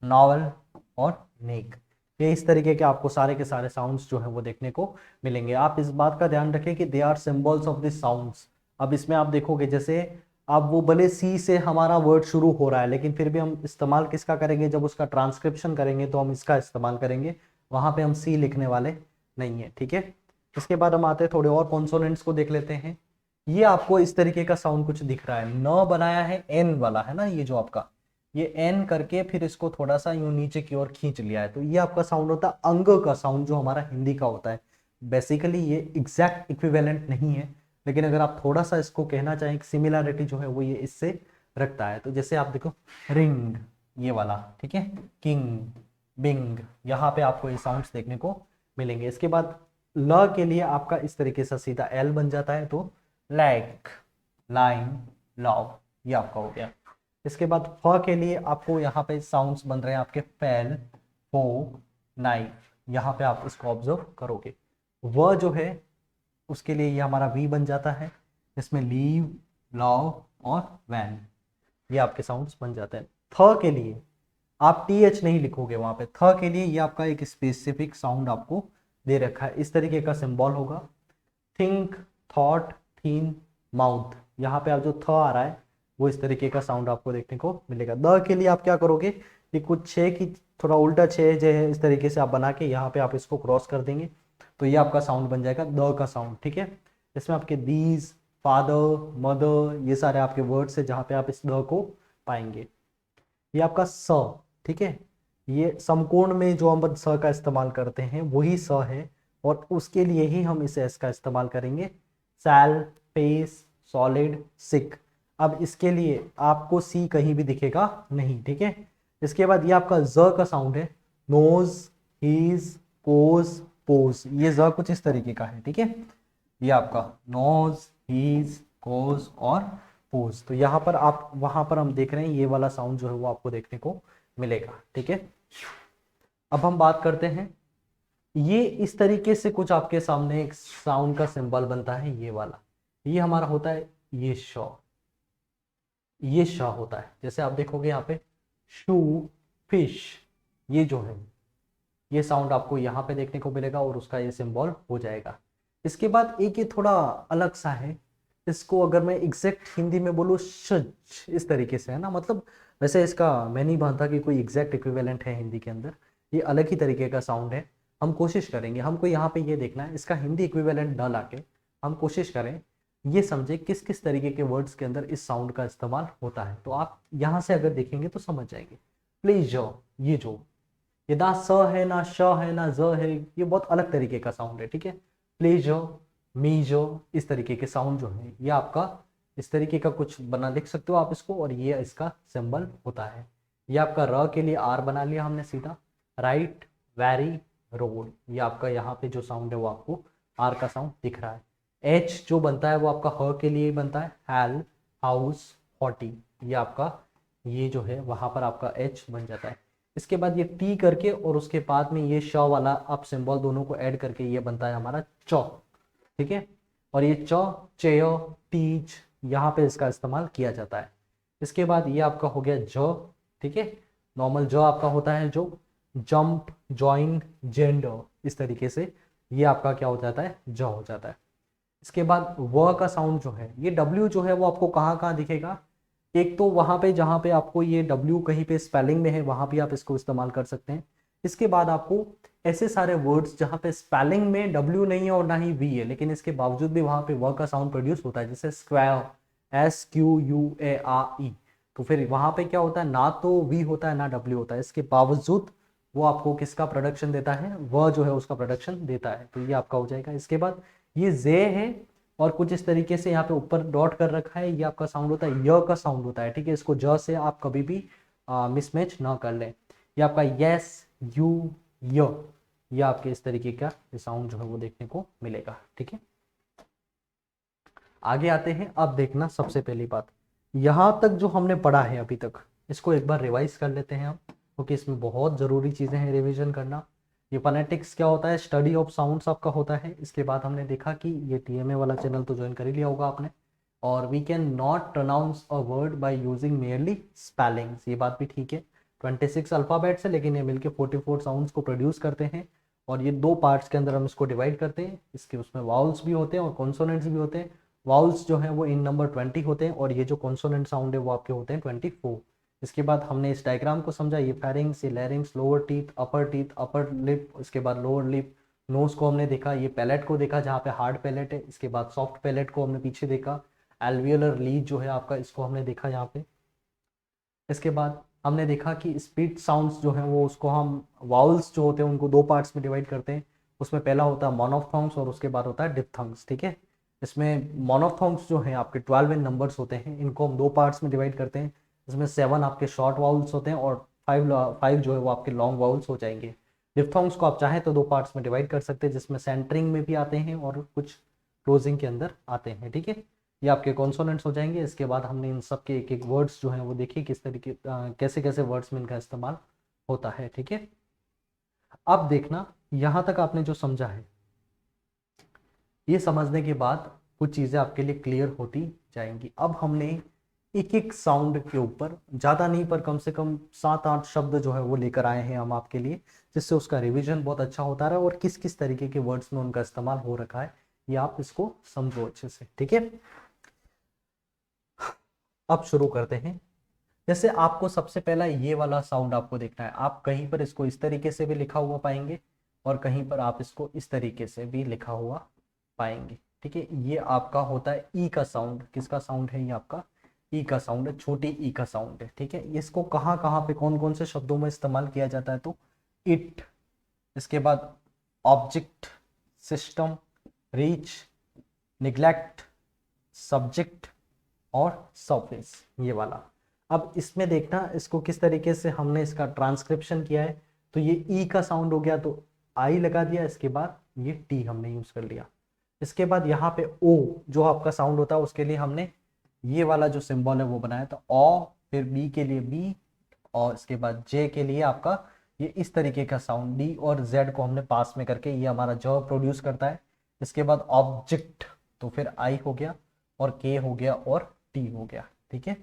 Speaker 1: नॉवल और नेक। ये इस तरीके के आपको सारे के सारे साउंड्स जो है वो देखने को मिलेंगे। आप इस बात का ध्यान रखें कि they are symbols of the sounds. अब इसमें आप देखोगे, जैसे अब वो भले सी से हमारा वर्ड शुरू हो रहा है, लेकिन फिर भी हम इस्तेमाल किसका करेंगे, जब उसका ट्रांसक्रिप्शन करेंगे तो हम इसका इस्तेमाल करेंगे, वहां पे हम सी लिखने वाले नहीं है। ठीक है, इसके बाद हम आते हैं थोड़े और कॉन्सोनेंट्स को देख लेते हैं। ये आपको इस तरीके का साउंड कुछ दिख रहा है, न बनाया है एन वाला, है ना, ये जो आपका ये एन करके फिर इसको थोड़ा सा यूं नीचे की ओर खींच लिया है, तो ये आपका साउंड होता है अंग का साउंड, जो हमारा हिंदी का होता है। बेसिकली ये एग्जैक्ट इक्विवेलेंट नहीं है, लेकिन अगर आप थोड़ा सा इसको कहना चाहें, सिमिलरिटी जो है वो ये इससे रखता है। तो जैसे आप देखो रिंग, ये वाला, ठीक है, किंग, बिंग, यहाँ पे आपको ये साउंड्स देखने को मिलेंगे। इसके बाद ल के लिए आपका इस तरीके से सीधा एल बन जाता है, तो लैक, लाइन, लव, ये आपका हो गया। इसके बाद फ के लिए आपको यहाँ पे साउंड्स बन रहे हैं आपके फैल, फो, नाइफ, यहाँ पे आप इसको ऑब्जर्व करोगे। व जो है उसके लिए ये हमारा वी बन जाता है, इसमें लीव, लॉ और वैन, ये आपके साउंड्स बन जाते हैं। थ के लिए आप टी एच नहीं लिखोगे वहां पे, थ के लिए ये आपका एक स्पेसिफिक साउंड आपको दे रखा है, इस तरीके का सिंबल होगा। थिंक, थॉट, थीन, माउथ, यहाँ पे आप जो थ आ रहा है वो इस तरीके का साउंड आपको देखने को मिलेगा। द के लिए आप क्या करोगे, कि कुछ छः की थोड़ा उल्टा छः जो है इस तरीके से आप बना के यहाँ पे आप इसको क्रॉस कर देंगे, तो ये आपका साउंड बन जाएगा द का साउंड। ठीक है, इसमें आपके दीज, फादर, मदर, ये सारे आपके वर्ड्स है जहाँ पे आप इस द को पाएंगे। ये आपका स, ठीक है, ये समकोण में जो हम स का इस्तेमाल करते हैं वही स है, और उसके लिए ही हम इस एस का इस्तेमाल करेंगे। सैल, पेस, सॉलिड, सिक। अब इसके लिए आपको सी कहीं भी दिखेगा नहीं। ठीक है, इसके बाद ये आपका ज का साउंड है, नोज, हीज, कोज, पोज, ये ज कुछ इस तरीके का है। ठीक है, ये आपका नोज, हीज, कोज और पोज, तो यहाँ पर आप वहां पर हम देख रहे हैं ये वाला साउंड जो है वो आपको देखने को मिलेगा। ठीक है, अब हम बात करते हैं, ये इस तरीके से कुछ आपके सामने एक साउंड का सिंबल बनता है, ये वाला, ये हमारा होता है ये श, ये श होता है। जैसे आप देखोगे यहाँ पे शू, फिश, ये जो है ये साउंड आपको यहाँ पे देखने को मिलेगा और उसका ये सिंबल हो जाएगा। इसके बाद एक ये थोड़ा अलग सा है, इसको अगर मैं एग्जैक्ट हिंदी में बोलूँ शज, इस तरीके से, है ना, मतलब वैसे इसका मैं नहीं मानता कि कोई एग्जैक्ट इक्विवेलेंट है हिंदी के अंदर, ये अलग ही तरीके का साउंड है। हम कोशिश करेंगे, हमको यहाँ पे ये देखना है इसका हिंदी इक्विवेलेंट न लाके हम कोशिश करें ये समझे किस किस तरीके के वर्ड्स के अंदर इस साउंड का इस्तेमाल होता है, तो आप यहाँ से अगर देखेंगे तो समझ जाएंगे। प्लीज, ये जो ये ना स है, ना श है, ना ज है, ये बहुत अलग तरीके का साउंड है। ठीक है, प्लीजो, मीजो, इस तरीके के साउंड जो है ये आपका इस तरीके का कुछ बना लिख सकते हो आप इसको, और ये इसका सिंबल होता है। ये आपका र के लिए आर बना लिया हमने सीधा, राइट, वेरी, रोड, ये आपका यहाँ पे जो साउंड है वो आपको आर का साउंड दिख रहा है। एच जो बनता है वो आपका ह के लिए बनता है, हेल, हाउस, 40, ये आपका ये जो है वहां पर आपका एच बन जाता है। इसके बाद ये टी करके और उसके बाद में ये श वाला आप सिंबल दोनों को ऐड करके ये बनता है हमारा चौ। ठीक है, और ये च, चेय, टीच, यहाँ पे इसका इस्तेमाल किया जाता है। इसके बाद ये आपका हो गया ज, ठीक है। नॉर्मल ज आपका होता है जो जंप, ज्वाइन, जेंडर, इस तरीके से ये आपका क्या हो जाता है, ज हो जाता है। इसके बाद व का साउंड जो है, ये डब्ल्यू जो है वो आपको कहाँ कहाँ दिखेगा, एक तो वहाँ पे जहाँ पे आपको ये डब्ल्यू कहीं पे स्पेलिंग में है वहाँ भी आप इसको इस्तेमाल कर सकते हैं। इसके बाद आपको ऐसे सारे वर्ड्स जहाँ पे स्पेलिंग में डब्ल्यू नहीं है और ना ही वी है, लेकिन इसके बावजूद भी वहाँ पे व का साउंड प्रोड्यूस होता है, जैसे स्क्वायर, SQUARE, तो फिर वहाँ पे क्या होता है, ना तो वी होता है ना डब्ल्यू होता है, इसके बावजूद वो आपको किसका प्रोडक्शन देता है, वह जो है उसका प्रोडक्शन देता है, तो ये आपका हो जाएगा। इसके बाद ये जे है और कुछ इस तरीके से यहाँ पे ऊपर डॉट कर रखा है, ये आपका साउंड होता है, य का साउंड होता है, ठीक है। इसको ज से आप कभी भी मिसमैच ना कर लें। ये आपका यस, यू, य, ये आपके इस तरीके का ये साउंड जो है वो देखने को मिलेगा, ठीक है। आगे आते हैं। अब देखना सबसे पहली बात, यहाँ तक जो हमने पढ़ा है अभी तक, इसको एक बार रिवाइज कर लेते हैं हम, क्योंकि इसमें बहुत ज़रूरी चीज़ें हैं रिवीजन करना। ये फोनेटिक्स क्या होता है, स्टडी ऑफ साउंड्स आपका होता है। इसके बाद हमने देखा कि ये TMA वाला चैनल तो ज्वाइन कर ही लिया होगा आपने, और we can not pronounce a word by using merely spellings, ये बात भी ठीक है। 26 अल्फ़ाबेट्स है, लेकिन ये मिलके 44 साउंड्स को प्रोड्यूस करते हैं, और ये दो पार्ट्स के अंदर हम इसको डिवाइड करते हैं। इसके उसमें वाउल्स भी होते हैं और कॉन्सोनेंट्स भी होते हैं। वाउल्स जो है वो इन नंबर 20 होते हैं, और ये जो कॉन्सोनेंट साउंड है वो आपके होते हैं 24। इसके बाद हमने इस डायग्राम को समझा, ये फेरिंग्स, ये लैरिंग्स, लोअर टीथ, अपर लिप, इसके बाद लोअर लिप, नोज को हमने देखा, ये पैलेट को देखा जहाँ पे हार्ड पैलेट है, इसके बाद सॉफ्ट पैलेट को हमने पीछे देखा, एल्वियोलर लीड जो है आपका, इसको हमने देखा यहाँ पे। इसके बाद हमने देखा कि स्पीच साउंड्स जो है वो उसको हम वाउल्स जो होते हैं उनको दो पार्ट्स में डिवाइड करते हैं। उसमें पहला होता है मोनोफ्थोंग्स और उसके बाद होता है डिप्थोंग्स, ठीक है। इसमें मोनोफ्थोंग्स जो हैं आपके 12 इन नंबर्स होते हैं, इनको हम दो पार्ट्स में डिवाइड करते हैं। इसमें 7 आपके शॉर्ट वाउल्स होते हैं और 5 जो है वो आपके लॉन्ग वाउल्स हो जाएंगे। डिप्थोंग्स को आप चाहें तो दो पार्ट्स में डिवाइड कर सकते हैं, जिसमें सेंटरिंग में भी आते हैं और कुछ क्लोजिंग के अंदर आते हैं, ठीक है। ये आपके कॉन्सोनेंट्स हो जाएंगे। इसके बाद हमने इन सब के एक एक वर्ड्स जो हैं वो देखे किस तरीके कैसे कैसे वर्ड्स में इनका इस्तेमाल होता है, ठीक है। अब देखना यहाँ तक आपने जो समझा है, ये समझने के बाद कुछ चीज़ें आपके लिए क्लियर होती जाएंगी। अब हमने एक एक साउंड के ऊपर ज़्यादा नहीं पर कम से कम 7-8 शब्द जो है वो लेकर आए हैं हम आपके लिए, जिससे उसका रिवीजन बहुत अच्छा होता रहा और किस किस तरीके के वर्ड्स में उनका इस्तेमाल हो रखा है ये आप इसको समझो अच्छे से, ठीक है। अब शुरू करते हैं। जैसे आपको सबसे पहला ये वाला साउंड आपको देखना है, आप कहीं पर इसको इस तरीके से भी लिखा हुआ पाएंगे और कहीं पर आप इसको इस तरीके से भी लिखा हुआ पाएंगे, ठीक है। ये आपका होता है ई का साउंड। किसका साउंड है, ये आपका ई का साउंड है, छोटी ई का साउंड है, ठीक है। इसको कहाँ कहाँ पे कौन कौन से शब्दों में इस्तेमाल किया जाता है, तो इट, इसके बाद object, system, reach, neglect, subject और सरफेस, ये वाला। अब इसमें देखना इसको किस तरीके से हमने इसका ट्रांसक्रिप्शन किया है, तो ये ई का साउंड हो गया तो आई लगा दिया, इसके बाद ये टी हमने यूज कर लिया। इसके बाद यहाँ पे ओ जो आपका साउंड होता है उसके लिए हमने ये वाला जो सिंबल है वो बनाया था ओ, फिर बी के लिए बी, और इसके बाद जे के लिए आपका ये इस तरीके का साउंड, डी और जेड को हमने पास में करके ये हमारा ज प्रोड्यूस करता है। इसके बाद ऑब्जेक्ट तो फिर आई हो गया और के हो गया और टी हो गया, ठीक है।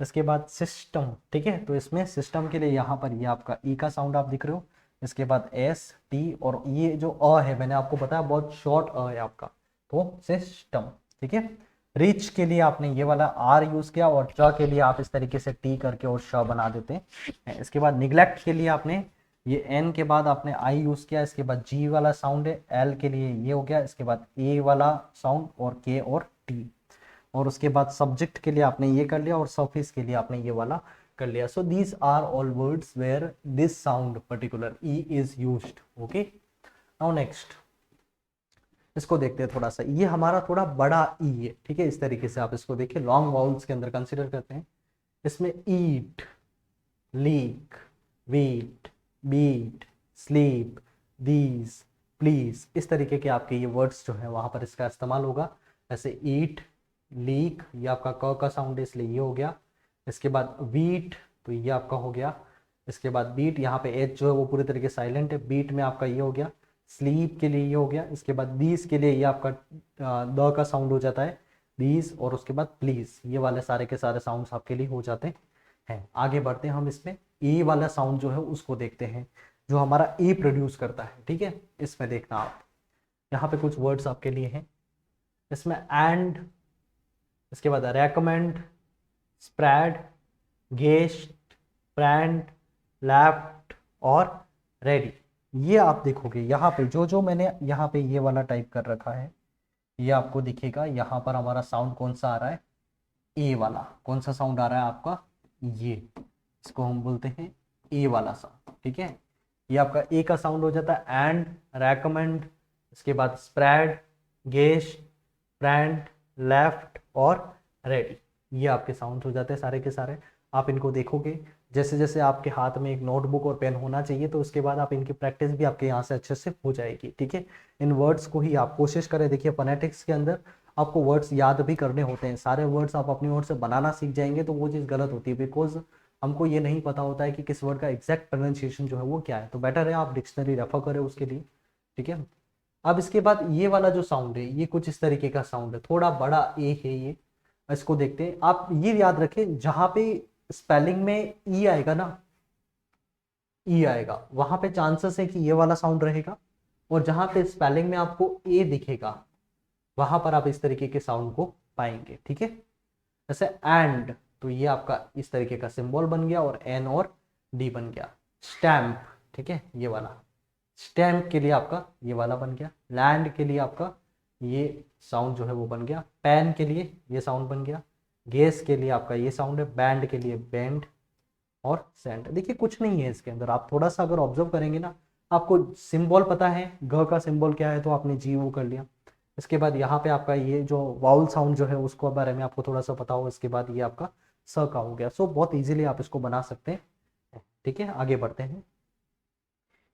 Speaker 1: इसके बाद सिस्टम, ठीक है, तो इसमें सिस्टम के लिए यहाँ पर ये आपका ई का साउंड आप दिख रहे हो। इसके बाद एस, टी और ये जो अ है मैंने आपको बताया बहुत शॉर्ट अ है आपका, तो सिस्टम, ठीक है। रिच के लिए आपने ये वाला आर यूज किया और च के लिए आप इस तरीके से टी करके और श बना देते हैं। इसके बाद निग्लेक्ट के लिए आपने ये एन के बाद आपने आई यूज किया। इसके बाद जी वाला साउंड है, एल के लिए ये हो गया। इसके बाद ए वाला साउंड और के और टी, और उसके बाद सब्जेक्ट के लिए आपने ये कर लिया और सरफेस के लिए आपने ये वाला कर लिया। So these are all words where this sound particular E is used, okay. Now next इसको देखते हैं थोड़ा सा, ये हमारा थोड़ा बड़ा ई है, ठीक है। इस तरीके से आप इसको देखिए, लॉन्ग वाउल्स के अंदर कंसिडर करते हैं। इसमें eat, leak, wheat, beat, sleep, these, please, इस तरीके के आपके ये वर्ड्स जो है वहां पर इसका इस्तेमाल होगा। जैसे ईट, लीक, ये आपका क का साउंड है इसलिए ये हो गया। इसके बाद वीट तो ये आपका हो गया। इसके बाद बीट, यहाँ पे एच जो है वो पूरी तरीके साइलेंट है, बीट में आपका ये हो गया। स्लीप के लिए ये हो गया, इसके बाद दीज के लिए ये आपका द का साउंड हो जाता है दीज, और उसके बाद प्लीज, ये वाले सारे के सारे साउंड्स आपके लिए हो जाते हैं। आगे बढ़ते हैं हम इसमें ए वाला साउंड जो है उसको देखते हैं, जो हमारा ए प्रोड्यूस करता है। ठीक है, इसमें देखना आप, यहाँ पे कुछ वर्ड्स आपके लिए हैं इसमें, एंड, इसके बाद recommend, spread, guest, brand, left और रेडी। ये आप देखोगे यहाँ पे जो जो मैंने यहाँ पे ये वाला टाइप कर रखा है, ये आपको दिखेगा। यहाँ पर हमारा साउंड कौन सा आ रहा है, ए वाला। कौन सा साउंड आ रहा है आपका, ये, इसको हम बोलते हैं ए वाला साउंड। ठीक है, ये आपका ए का साउंड हो जाता है, एंड, रेकमेंड, इसके बाद स्प्रेड, गेस्ट, ब्रांड, लेफ्ट और रेडी। ये आपके साउंड हो जाते हैं सारे के सारे। आप इनको देखोगे, जैसे जैसे आपके हाथ में एक नोटबुक और पेन होना चाहिए, तो उसके बाद आप इनकी प्रैक्टिस भी आपके यहाँ से अच्छे से हो जाएगी। ठीक है, इन वर्ड्स को ही आप कोशिश करें। देखिए फोनेटिक्स के अंदर आपको वर्ड्स याद भी करने होते हैं, सारे वर्ड्स आप अपनी ओर से बनाना सीख जाएंगे तो वो चीज़ गलत होती है, बिकॉज हमको ये नहीं पता होता है कि किस वर्ड का एग्जैक्ट प्रोनाउंसिएशन जो है वो क्या है। तो बेटर है आप डिक्शनरी रेफर करें उसके लिए। ठीक है, अब इसके बाद ये वाला जो साउंड है ये कुछ इस तरीके का साउंड है, थोड़ा बड़ा ए है ये। इसको देखते हैं, आप ये याद रखें जहां पे स्पेलिंग में ई आएगा ना, ई आएगा, वहां पे चांसेस है कि ये वाला साउंड रहेगा, और जहां पे स्पेलिंग में आपको ए दिखेगा वहां पर आप इस तरीके के साउंड को पाएंगे। ठीक है, जैसे एंड, तो ये आपका इस तरीके का सिंबल बन गया, और एन और डी बन गया। स्टैम्प, ठीक है, ये वाला स्टैम्प के लिए आपका ये वाला बन गया। लैंड के लिए आपका ये साउंड जो है वो बन गया। पैन के लिए ये साउंड बन गया। गैस के लिए आपका ये साउंड है। बैंड के लिए बैंड और सेंड। देखिए कुछ नहीं है इसके अंदर, आप थोड़ा सा अगर ऑब्जर्व करेंगे ना, आपको सिंबल पता है, घ का सिंबल क्या है तो आपने जी वो कर लिया। इसके बाद यहाँ पे आपका ये जो वाउल साउंड जो है उसको बारे में आपको थोड़ा सा पता हो, इसके बाद ये आपका स का हो गया। सो बहुत इजीली आप इसको बना सकते हैं। ठीक है, आगे बढ़ते हैं।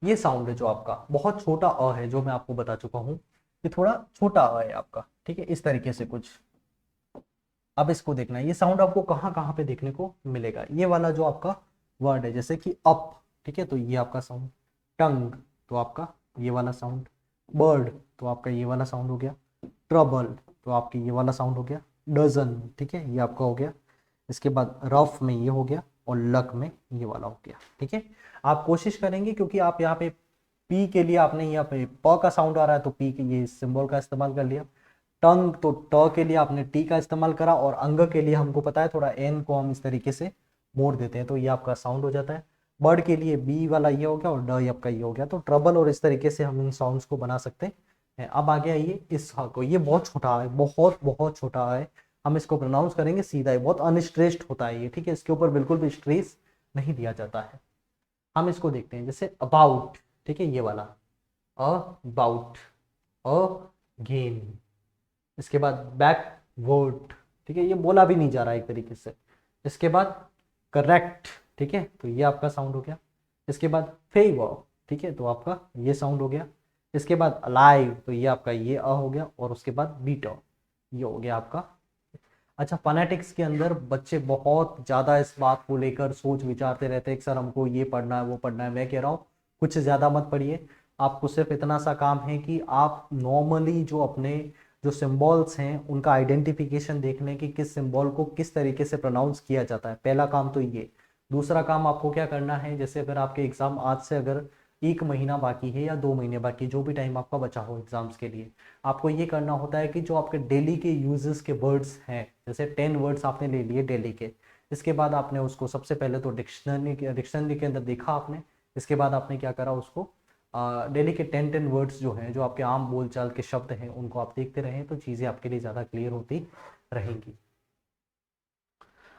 Speaker 1: ये साउंड है जो आपका बहुत छोटा अ है, जो मैं आपको बता चुका हूँ, ये थोड़ा छोटा अ है आपका। ठीक है, इस तरीके से कुछ। अब इसको देखना है, ये साउंड आपको कहाँ कहाँ पे देखने को मिलेगा। ये वाला जो आपका वर्ड है जैसे कि अप, ठीक है, तो ये आपका साउंड। टंग, तो आपका ये वाला साउंड। बर्ड, तो आपका ये वाला साउंड हो गया। ट्रबल, तो आपके ये वाला साउंड हो गया। डजन, ठीक है, ये आपका हो गया। इसके बाद रफ में ये हो गया, और लक में ये वाला हो गया। ठीक है, आप कोशिश करेंगे, क्योंकि आप यहाँ पे पी के लिए आपने यहाँ पे प का साउंड आ रहा है तो पी के ये सिंबल का इस्तेमाल कर लिया। टंग, तो ट के लिए आपने टी का इस्तेमाल करा, और अंग के लिए हमको पता है थोड़ा एन को हम इस तरीके से मोड़ देते हैं, तो ये आपका साउंड हो जाता है। बर्ड के लिए बी वाला ये हो गया, और ड आपका ये हो गया। तो ट्रबल, और इस तरीके से हम इन साउंड्स को बना सकते हैं। अब आगे आइए इस हा को, ये बहुत छोटा है, बहुत बहुत छोटा है। हम इसको प्रोनाउंस करेंगे सीधा ही, बहुत अनस्ट्रेस्ड होता है ये। ठीक है, इसके ऊपर बिल्कुल भी स्ट्रेस नहीं दिया जाता है। हम इसको देखते हैं, जैसे अबाउट, ठीक है, ये वाला अबाउट, अगेन। इसके बाद बैकवर्ड, ठीक है, ये बोला भी नहीं जा रहा है एक तरीके से। इसके बाद करेक्ट, ठीक है, तो ये आपका साउंड हो गया। इसके बाद फेवर, ठीक है, तो आपका ये साउंड हो गया। इसके बाद अलाइव, तो ये आपका ये अ हो गया, और उसके बाद बीटर, ये हो गया आपका। अच्छा, फोनेटिक्स के अंदर बच्चे बहुत ज़्यादा इस बात को लेकर सोच विचारते रहते हैं कि सर हमको ये पढ़ना है वो पढ़ना है। मैं कह रहा हूँ कुछ ज़्यादा मत पढ़िए, आपको सिर्फ इतना सा काम है कि आप नॉर्मली जो अपने जो सिंबल्स हैं उनका आइडेंटिफिकेशन देख लें कि किस सिंबल को किस तरीके से प्रोनाउंस किया जाता है। पहला काम तो ये। दूसरा काम आपको क्या करना है, जैसे अगर आपके एग्ज़ाम आज से अगर 1 महीना बाकी है या 2 महीने बाकी, जो भी टाइम आपका बचा हो एग्जाम्स के लिए, आपको ये करना होता है कि जो आपके डेली के यूजेस के वर्ड्स हैं, जैसे 10 वर्ड्स आपने ले लिए डेली के, इसके बाद आपने उसको सबसे पहले तो डिक्शनरी के अंदर देखा आपने। इसके बाद आपने क्या करा, उसको डेली के 10 वर्ड्स जो हैं, जो आपके आम बोलचाल के शब्द हैं, उनको आप देखते रहें तो चीज़ें आपके लिए ज़्यादा क्लियर होती रहेंगी।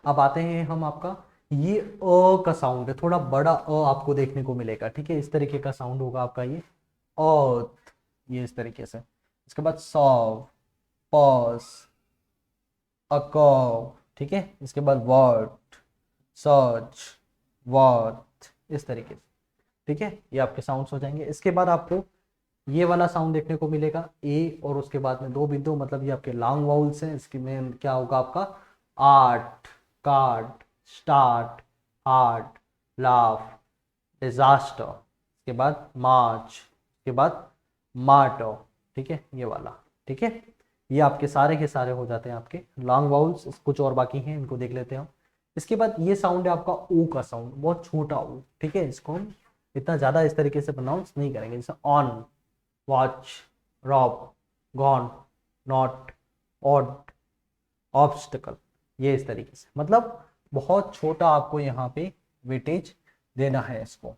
Speaker 1: अब आते हैं हम आपका, ये अ का साउंड है, थोड़ा बड़ा अ आपको देखने को मिलेगा। ठीक है, इस तरीके का साउंड होगा आपका ये अर्थ, ये इस तरीके से। इसके बाद सॉव, पॉज, अकर्व, ठीक है, इसके बाद वर्ड, सर्च, वर्थ, इस तरीके से। ठीक है, ये आपके साउंड्स हो जाएंगे। इसके बाद आपको ये वाला साउंड देखने को मिलेगा ए, और उसके बाद में 2 बिंदु, मतलब ये आपके लॉन्ग वाउल्स हैं। इसके में क्या होगा आपका, art, card, start, heart, laugh, disaster, इसके बाद मार्च, इसके बाद माटो, ठीक है, ये वाला, ठीक है। ये आपके सारे के सारे हो जाते हैं आपके लॉन्ग वाउल्स। कुछ और बाकी हैं, इनको देख लेते हैं हम। इसके बाद ये साउंड है आपका ऊ का साउंड, बहुत छोटा ऊ, ठीक है। इसको हम इतना ज़्यादा इस तरीके से प्रोनाउंस नहीं करेंगे, जैसे on, watch, rob, gone, not, odd, obstacle, ये इस तरीके से, मतलब बहुत छोटा आपको यहाँ पे वेटेज देना है इसको।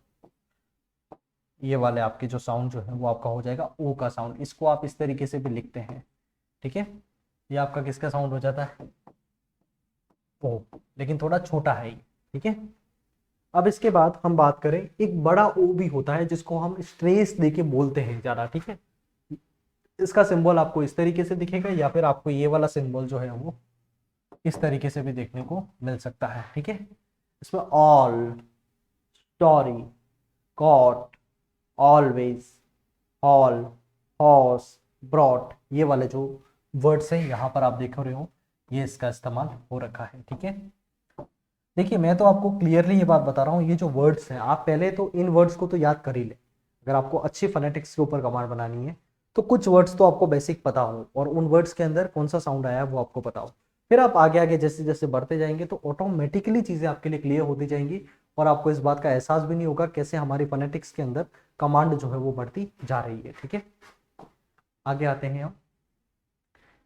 Speaker 1: ये वाले आपके जो साउंड जो है वो आपका हो जाएगा ओ का साउंड। इसको आप इस तरीके से भी लिखते हैं, ठीक है। ये आपका किसका साउंड हो जाता है, ओ, लेकिन थोड़ा छोटा है ये, ठीक है। अब इसके बाद हम बात करें, एक बड़ा ओ भी होता है जिसको हम स्ट्रेस देके बोलते हैं ज्यादा, ठीक है। इसका सिंबल आपको इस तरीके से दिखेगा, या फिर आपको ये वाला सिंबल जो है वो इस तरीके से भी देखने को मिल सकता है, ठीक है। इसमें all, story, caught, always, hall, horse, brought, ये वाले जो वर्ड्स हैं यहाँ पर आप देख रहे हो, ये इसका इस्तेमाल हो रखा है, ठीक है। देखिए मैं तो आपको क्लियरली ये बात बता रहा हूँ, ये जो वर्ड्स हैं आप पहले तो इन वर्ड्स को तो याद कर ही ले। अगर आपको अच्छी फोनेटिक्स के ऊपर कमांड बनानी है तो कुछ वर्ड्स तो आपको बेसिक पता हो, और उन वर्ड्स के अंदर कौन सा साउंड आया है वो आपको पता हो। फिर आप आगे आगे जैसे जैसे बढ़ते जाएंगे तो ऑटोमेटिकली चीज़ें आपके लिए क्लियर होती जाएंगी, और आपको इस बात का एहसास भी नहीं होगा कैसे हमारी फोनेटिक्स के अंदर कमांड जो है वो बढ़ती जा रही है, ठीक है। आगे आते हैं हम।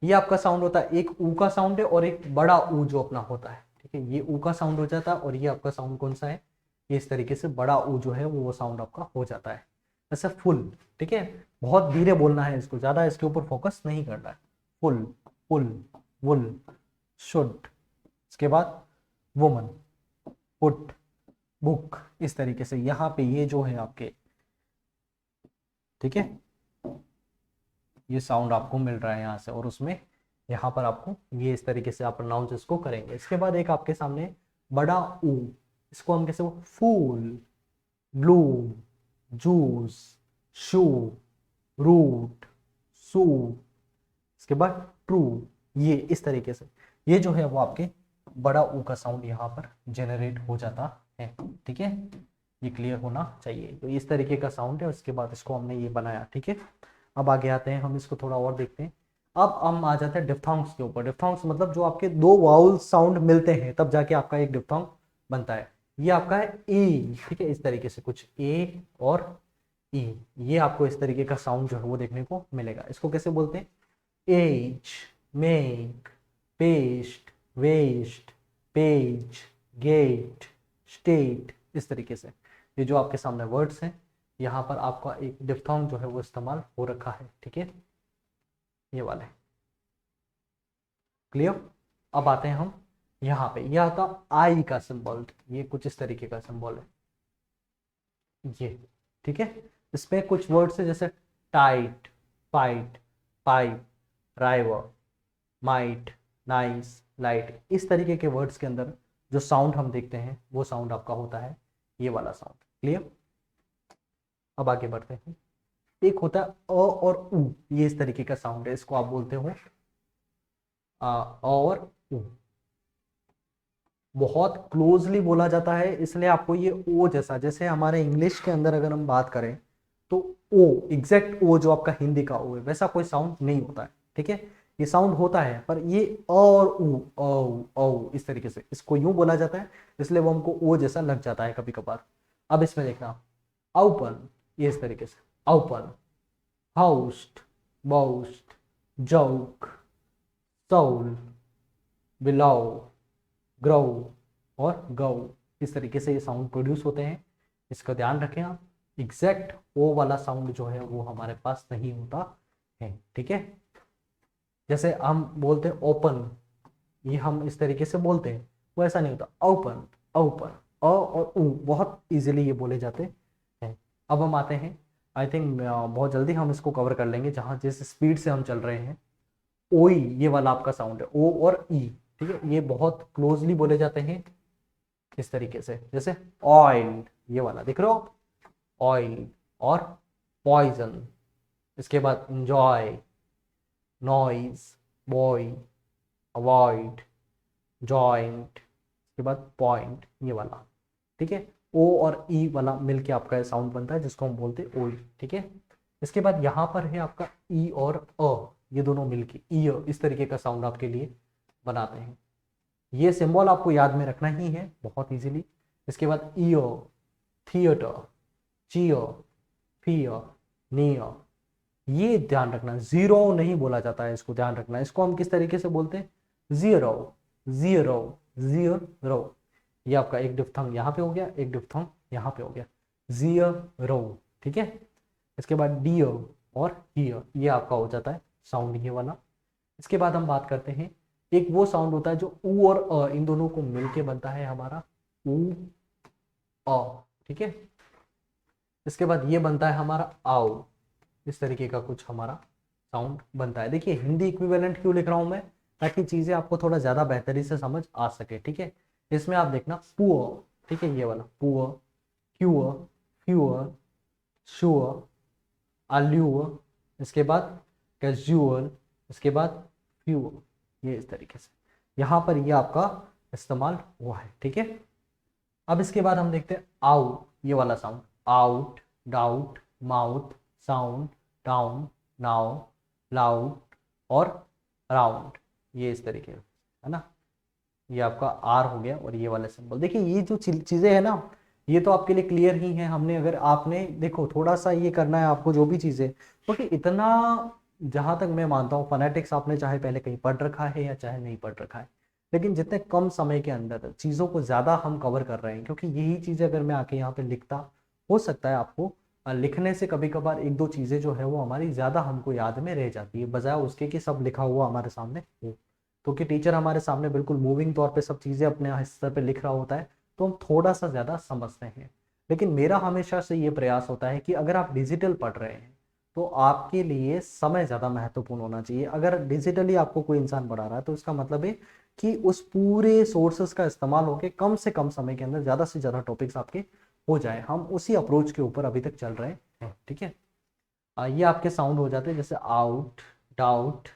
Speaker 1: ये आपका साउंड होता है, एक ऊ का साउंड है और एक बड़ा ऊ जो अपना होता है, ठीक है। ये ऊ का साउंड हो जाता है, और ये आपका साउंड कौन सा है, ये इस तरीके से बड़ा ऊ जो है वो साउंड आपका हो जाता है। ऐसे फुल, ठीक है, बहुत धीरे बोलना है इसको, ज्यादा इसके ऊपर फोकस नहीं करना है। फुल, फुल, वुल, शुड, इसके बाद वुमन, पुट, बुक, इस तरीके से यहाँ पे ये जो है आपके, ठीक है, ये साउंड आपको मिल रहा है यहाँ से, और उसमें यहाँ पर आपको ये इस तरीके से आप प्रोनाउंस इसको करेंगे। इसके बाद एक आपके सामने बड़ा ऊ, इसको हम कैसे, फूल, ब्लूम, जूस, शू, रूट, सू, इसके बाद ट्रू, ये इस तरीके से, ये जो है वो आपके बड़ा ऊ का साउंड यहाँ पर जनरेट हो जाता है, ठीक है। ये क्लियर होना चाहिए, तो इस तरीके का साउंड है। उसके बाद इसको हमने ये बनाया, ठीक है। अब आगे आते हैं, हम इसको थोड़ा और देखते हैं। अब हम आ जाते हैं डिफ्थोंग्स के ऊपर। डिफ्थोंग्स मतलब जो आपके दो वाउल साउंड मिलते हैं तब जाके आपका एक डिफ्थोंग बनता है। ये आपका है ए, ठीक है, इस तरीके से कुछ ए और ई, ये आपको इस तरीके का साउंड जो है वो देखने को मिलेगा। इसको कैसे बोलते हैं, age, make, paste, waste, page, gate, state, इस तरीके से ये जो आपके सामने वर्ड्स हैं, यहाँ पर आपका एक डिफ्थोंग जो है वो इस्तेमाल हो रखा है, ठीक है, ये वाले, क्लियर। अब आते हैं हम यहाँ पे, यह आता आई का सिंबल, ये कुछ इस तरीके का सिंबल है ये, ठीक है। इसमें कुछ वर्ड्स है जैसे tight, fight, pipe, driver, might, nice, light, इस तरीके के वर्ड्स के अंदर जो साउंड हम देखते हैं वो साउंड आपका होता है ये वाला साउंड, क्लियर। अब आगे बढ़ते हैं। एक होता है अ और उ, ये इस तरीके का साउंड है, इसको आप बोलते हो अ और उ, बहुत क्लोजली बोला जाता है, इसलिए आपको ये ओ जैसा, जैसे हमारे इंग्लिश के अंदर अगर हम बात करें तो ओ, एग्जैक्ट ओ जो आपका हिंदी का ओ है वैसा कोई साउंड नहीं होता है, ठीक है। ये साउंड होता है पर ये अ और उ, ओ इस तरीके से इसको यूं बोला जाता है, इसलिए वो हमको ओ जैसा लग जाता है कभी कभार। अब इसमें देखना, ओपन, ये इस तरीके से, open, host, boast, joke, soul, below, grow और गो, इस तरीके से ये साउंड प्रोड्यूस होते हैं। इसका ध्यान रखें आप, एग्जैक्ट ओ वाला साउंड जो है वो हमारे पास नहीं होता है, ठीक है। जैसे हम बोलते हैं ओपन, ये हम इस तरीके से बोलते हैं, वो ऐसा नहीं होता, ओपन, ओपन, अ और उ बहुत इजीली ये बोले जाते हैं। अब हम आते हैं, आई थिंक बहुत जल्दी हम इसको कवर कर लेंगे, जहाँ जिस स्पीड से हम चल रहे हैं, ओई, ये वाला आपका साउंड है, ओ और ई, ठीक है, ये बहुत क्लोजली बोले जाते हैं इस तरीके से, जैसे ऑयल, ये वाला देख रहे हो, ऑयल और पॉइजन, इसके बाद enjoy, noise, boy, avoid, joint, इसके बाद पॉइंट, ये वाला, ठीक है। ओ और ई वाला मिलके आपका साउंड बनता है जिसको हम बोलते हैं ओई, ठीक है। इसके बाद यहाँ पर है आपका ई और अ, ये दोनों मिलके ई इस तरीके का साउंड आपके लिए बनाते हैं। ये सिंबल आपको याद में रखना ही है बहुत इजीली। इसके बाद ear, theatre, cheer, fear, near, ये ध्यान रखना, जीरो नहीं बोला जाता है, इसको ध्यान रखना। इसको हम किस तरीके से बोलते हैं, जीरो, जीरो, जीरो। ये आपका एक डिफ्थंग यहाँ पे हो गया, एक डिफ्थंग यहाँ पे हो गया, जीरो, ठीक है। इसके बाद डियर और हियर, ये आपका हो जाता है साउंड ये वाला। इसके बाद हम बात करते हैं, एक वो साउंड होता है जो ऊ और अ इन दोनों को मिलके बनता है हमारा ऊ अ, ठीक है। इसके बाद ये बनता है हमारा आओ, इस तरीके का कुछ हमारा साउंड बनता है। देखिए हिंदी इक्विवेलेंट क्यों लिख रहा हूं मैं, ताकि चीजें आपको थोड़ा ज्यादा बेहतरी से समझ आ सके, ठीक है। इसमें आप देखना पुअर, ठीक है, ये वाला पुअर, क्यूअर, फ्यूअर, श्योर, अल्यूअर, इसके बाद कैजुअल, इसके बाद फ्यूअर, ये इस तरीके से यहाँ पर ये आपका इस्तेमाल हुआ है, ठीक है। अब इसके बाद हम देखते हैं आउ, ये वाला sound, out, doubt, mouth, sound, down, now, loud और राउंड, ये इस तरीके है ना। ये आपका आर हो गया और ये वाला सिंबल। देखिए ये जो चीजें है ना, ये तो आपके लिए क्लियर ही है। हमने अगर आपने देखो थोड़ा सा ये करना है आपको जो भी चीजें, क्योंकि इतना जहां तक मैं मानता हूँ फोनेटिक्स आपने चाहे पहले कहीं पढ़ रखा है या चाहे नहीं पढ़ रखा है, लेकिन जितने कम समय के अंदर चीज़ों को ज़्यादा हम कवर कर रहे हैं, क्योंकि यही चीज़ें अगर मैं आके यहाँ पे लिखता, हो सकता है आपको लिखने से कभी कभार एक दो चीज़ें जो है वो हमारी ज़्यादा हमको याद में रह जाती है, बजाय उसके कि सब लिखा हुआ हमारे सामने हो। तो कि टीचर हमारे सामने बिल्कुल मूविंग तौर पे सब चीज़ें अपने स्तर पे लिख रहा होता है, तो हम थोड़ा सा ज़्यादा समझते हैं। लेकिन मेरा हमेशा से ये प्रयास होता है कि अगर आप डिजिटल पढ़ रहे हैं तो आपके लिए समय ज़्यादा महत्वपूर्ण होना चाहिए। अगर डिजिटली आपको कोई इंसान पढ़ा रहा है तो इसका मतलब है कि उस पूरे सोर्सेस का इस्तेमाल होकर कम से कम समय के अंदर ज़्यादा से ज़्यादा टॉपिक्स आपके हो जाए। हम उसी अप्रोच के ऊपर अभी तक चल रहे हैं, ठीक है। ये आपके साउंड हो जाते हैं जैसे out, doubt,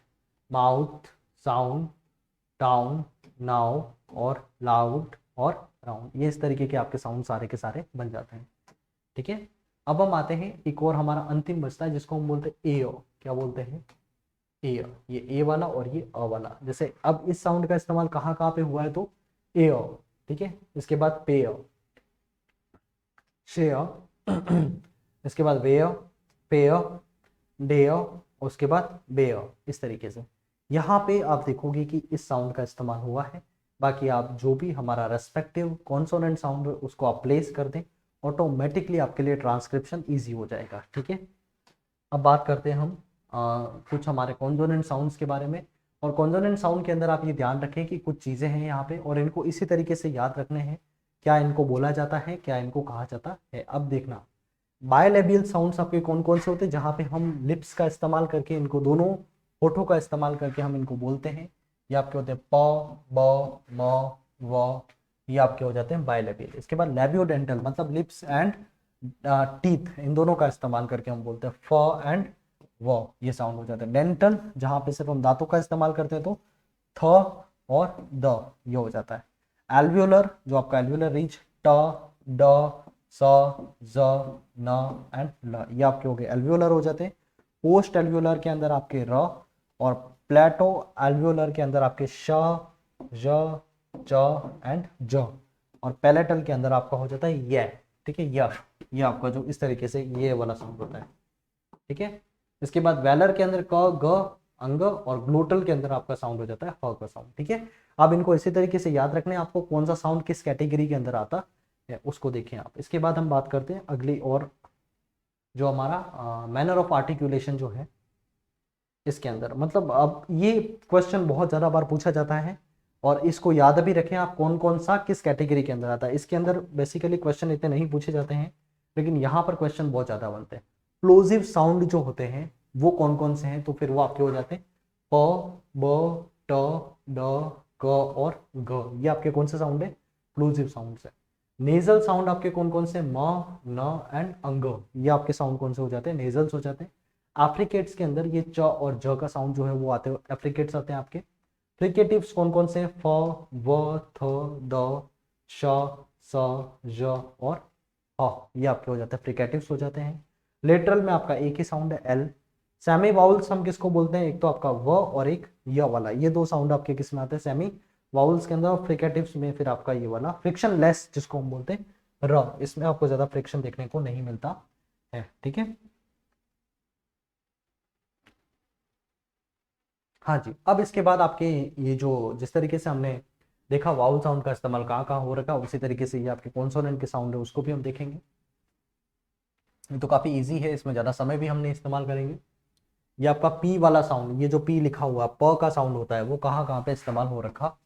Speaker 1: mouth, sound, down, now और लाउड और राउंड, ये इस तरीके के आपके साउंड सारे के सारे बन जाते हैं, ठीक है। अब हम आते हैं एक और हमारा अंतिम बचता है जिसको हम बोलते हैं ए, क्या बोलते हैं, ए। ये ए वाला और ये अ वाला। जैसे अब इस साउंड का इस्तेमाल कहाँ कहाँ पे हुआ है, तो ए, ठीक है। इसके बाद पे, शेयर, इसके बाद वेयर, पेयर, डेयर, उसके बाद बेयर, इस तरीके से यहाँ पे आप देखोगे कि इस साउंड का इस्तेमाल हुआ है। बाकी आप जो भी हमारा रेस्पेक्टिव कॉन्सोनेंट साउंड है उसको आप प्लेस कर दें, ऑटोमेटिकली आपके लिए ट्रांसक्रिप्शन इजी हो जाएगा, ठीक है। अब बात करते हैं हम कुछ हमारे कॉन्सोनेंट साउंड्स के बारे में। और कॉन्सोनेंट साउंड के अंदर आप ये ध्यान रखें कि कुछ चीज़ें हैं यहाँ पे और इनको इसी तरीके से याद रखने हैं, क्या इनको बोला जाता है, क्या इनको कहा जाता है। अब देखना बायलेबियल साउंड्स आपके कौन कौन से होते हैं, जहाँ पे हम लिप्स का इस्तेमाल करके इनको दोनों होठों का इस्तेमाल करके हम इनको बोलते हैं। ये आपके होते हैं प, ब, म, व, ये आपके हो जाते हैं बायलेबियल। इसके बाद लैबियोडेंटल मतलब लिप्स एंड टीथ, इन दोनों का इस्तेमाल करके हम बोलते हैं फ एंड व, ये साउंड हो जाता है। डेंटल जहाँ पे सिर्फ हम दांतों का इस्तेमाल करते हैं तो थ और द, ये हो जाता है। एल्वियोलर जो आपका एल्वियोलर रीच, ट, ड, स, ज, न एंड ल, ये आपके हो गए एल्वियोलर हो जाते हैं। पोस्ट एल्वियोलर के अंदर आपके र, और प्लेटो एल्वियोलर के अंदर आपके श, ज, च एंड ज, और पैलेटल के अंदर आपका हो जाता है ये, ठीक है। ये आपका जो इस तरीके से ये वाला साउंड होता है, ठीक है। इसके बाद वेलर के अंदर क, ग, अंग, और ग्लोटल के अंदर आपका साउंड हो जाता है ह का साउंड, ठीक है। अब इनको इसी तरीके से याद रखने आपको कौन सा साउंड किस कैटेगरी के अंदर आता है उसको देखें आप। इसके बाद हम बात करते हैं अगली और जो हमारा मैनर ऑफ आर्टिकुलेशन जो है इसके अंदर, मतलब अब ये क्वेश्चन बहुत ज़्यादा बार पूछा जाता है और इसको याद भी रखें आप कौन कौन सा किस कैटेगरी के अंदर आता है। इसके अंदर बेसिकली क्वेश्चन इतने नहीं पूछे जाते हैं, लेकिन यहाँ पर क्वेश्चन बहुत ज़्यादा बनते हैं। प्लोजिव साउंड जो होते हैं वो कौन कौन से हैं, तो फिर वो आपके हो जाते हैं प, ब, ट, ड, क और ग, ये आपके कौन से साउंड है, प्लोजिव साउंड है। नेजल साउंड आपके कौन कौन से, म, न एंड अंग, ये आपके साउंड कौन से हो जाते हैं, नेजल्स हो जाते हैं। एफ्रिकेट्स के अंदर ये च और ज का साउंड जो है वो आते हैं, एफ्रिकेट्स आते हैं आपके। फ्रिकेटिव्स कौन कौन से हैं, फ, व, थ, द, श, स, ज और ह, ये आपके हो जाते हैं फ्रिकेटिव्स हो जाते हैं। लिटरल में आपका एक ही साउंड है एल। सेमी वाउल्स हम किसको बोलते हैं, एक तो आपका व और एक य वाला, ये दो साउंड आपके किस में आते हैं, सेमी वाउल्स के अंदर। और फ्रिकेटिव्स में फिर आपका ये वाला फ्रिक्शन लेस जिसको हम बोलते हैं र, इसमें आपको ज्यादा फ्रिक्शन देखने को नहीं मिलता है। ठीक है, हाँ जी। अब इसके बाद आपके ये जो जिस तरीके से हमने देखा वाउल साउंड का इस्तेमाल कहाँ कहाँ हो रखा है, उसी तरीके से ये आपके कॉन्सोनेंट के साउंड है उसको भी हम देखेंगे। ये तो काफ़ी इजी है, इसमें ज़्यादा समय भी हमने इस्तेमाल करेंगे। ये आपका पी वाला साउंड, ये जो पी लिखा हुआ प का साउंड होता है वो कहाँ कहाँ पे इस्तेमाल हो रखा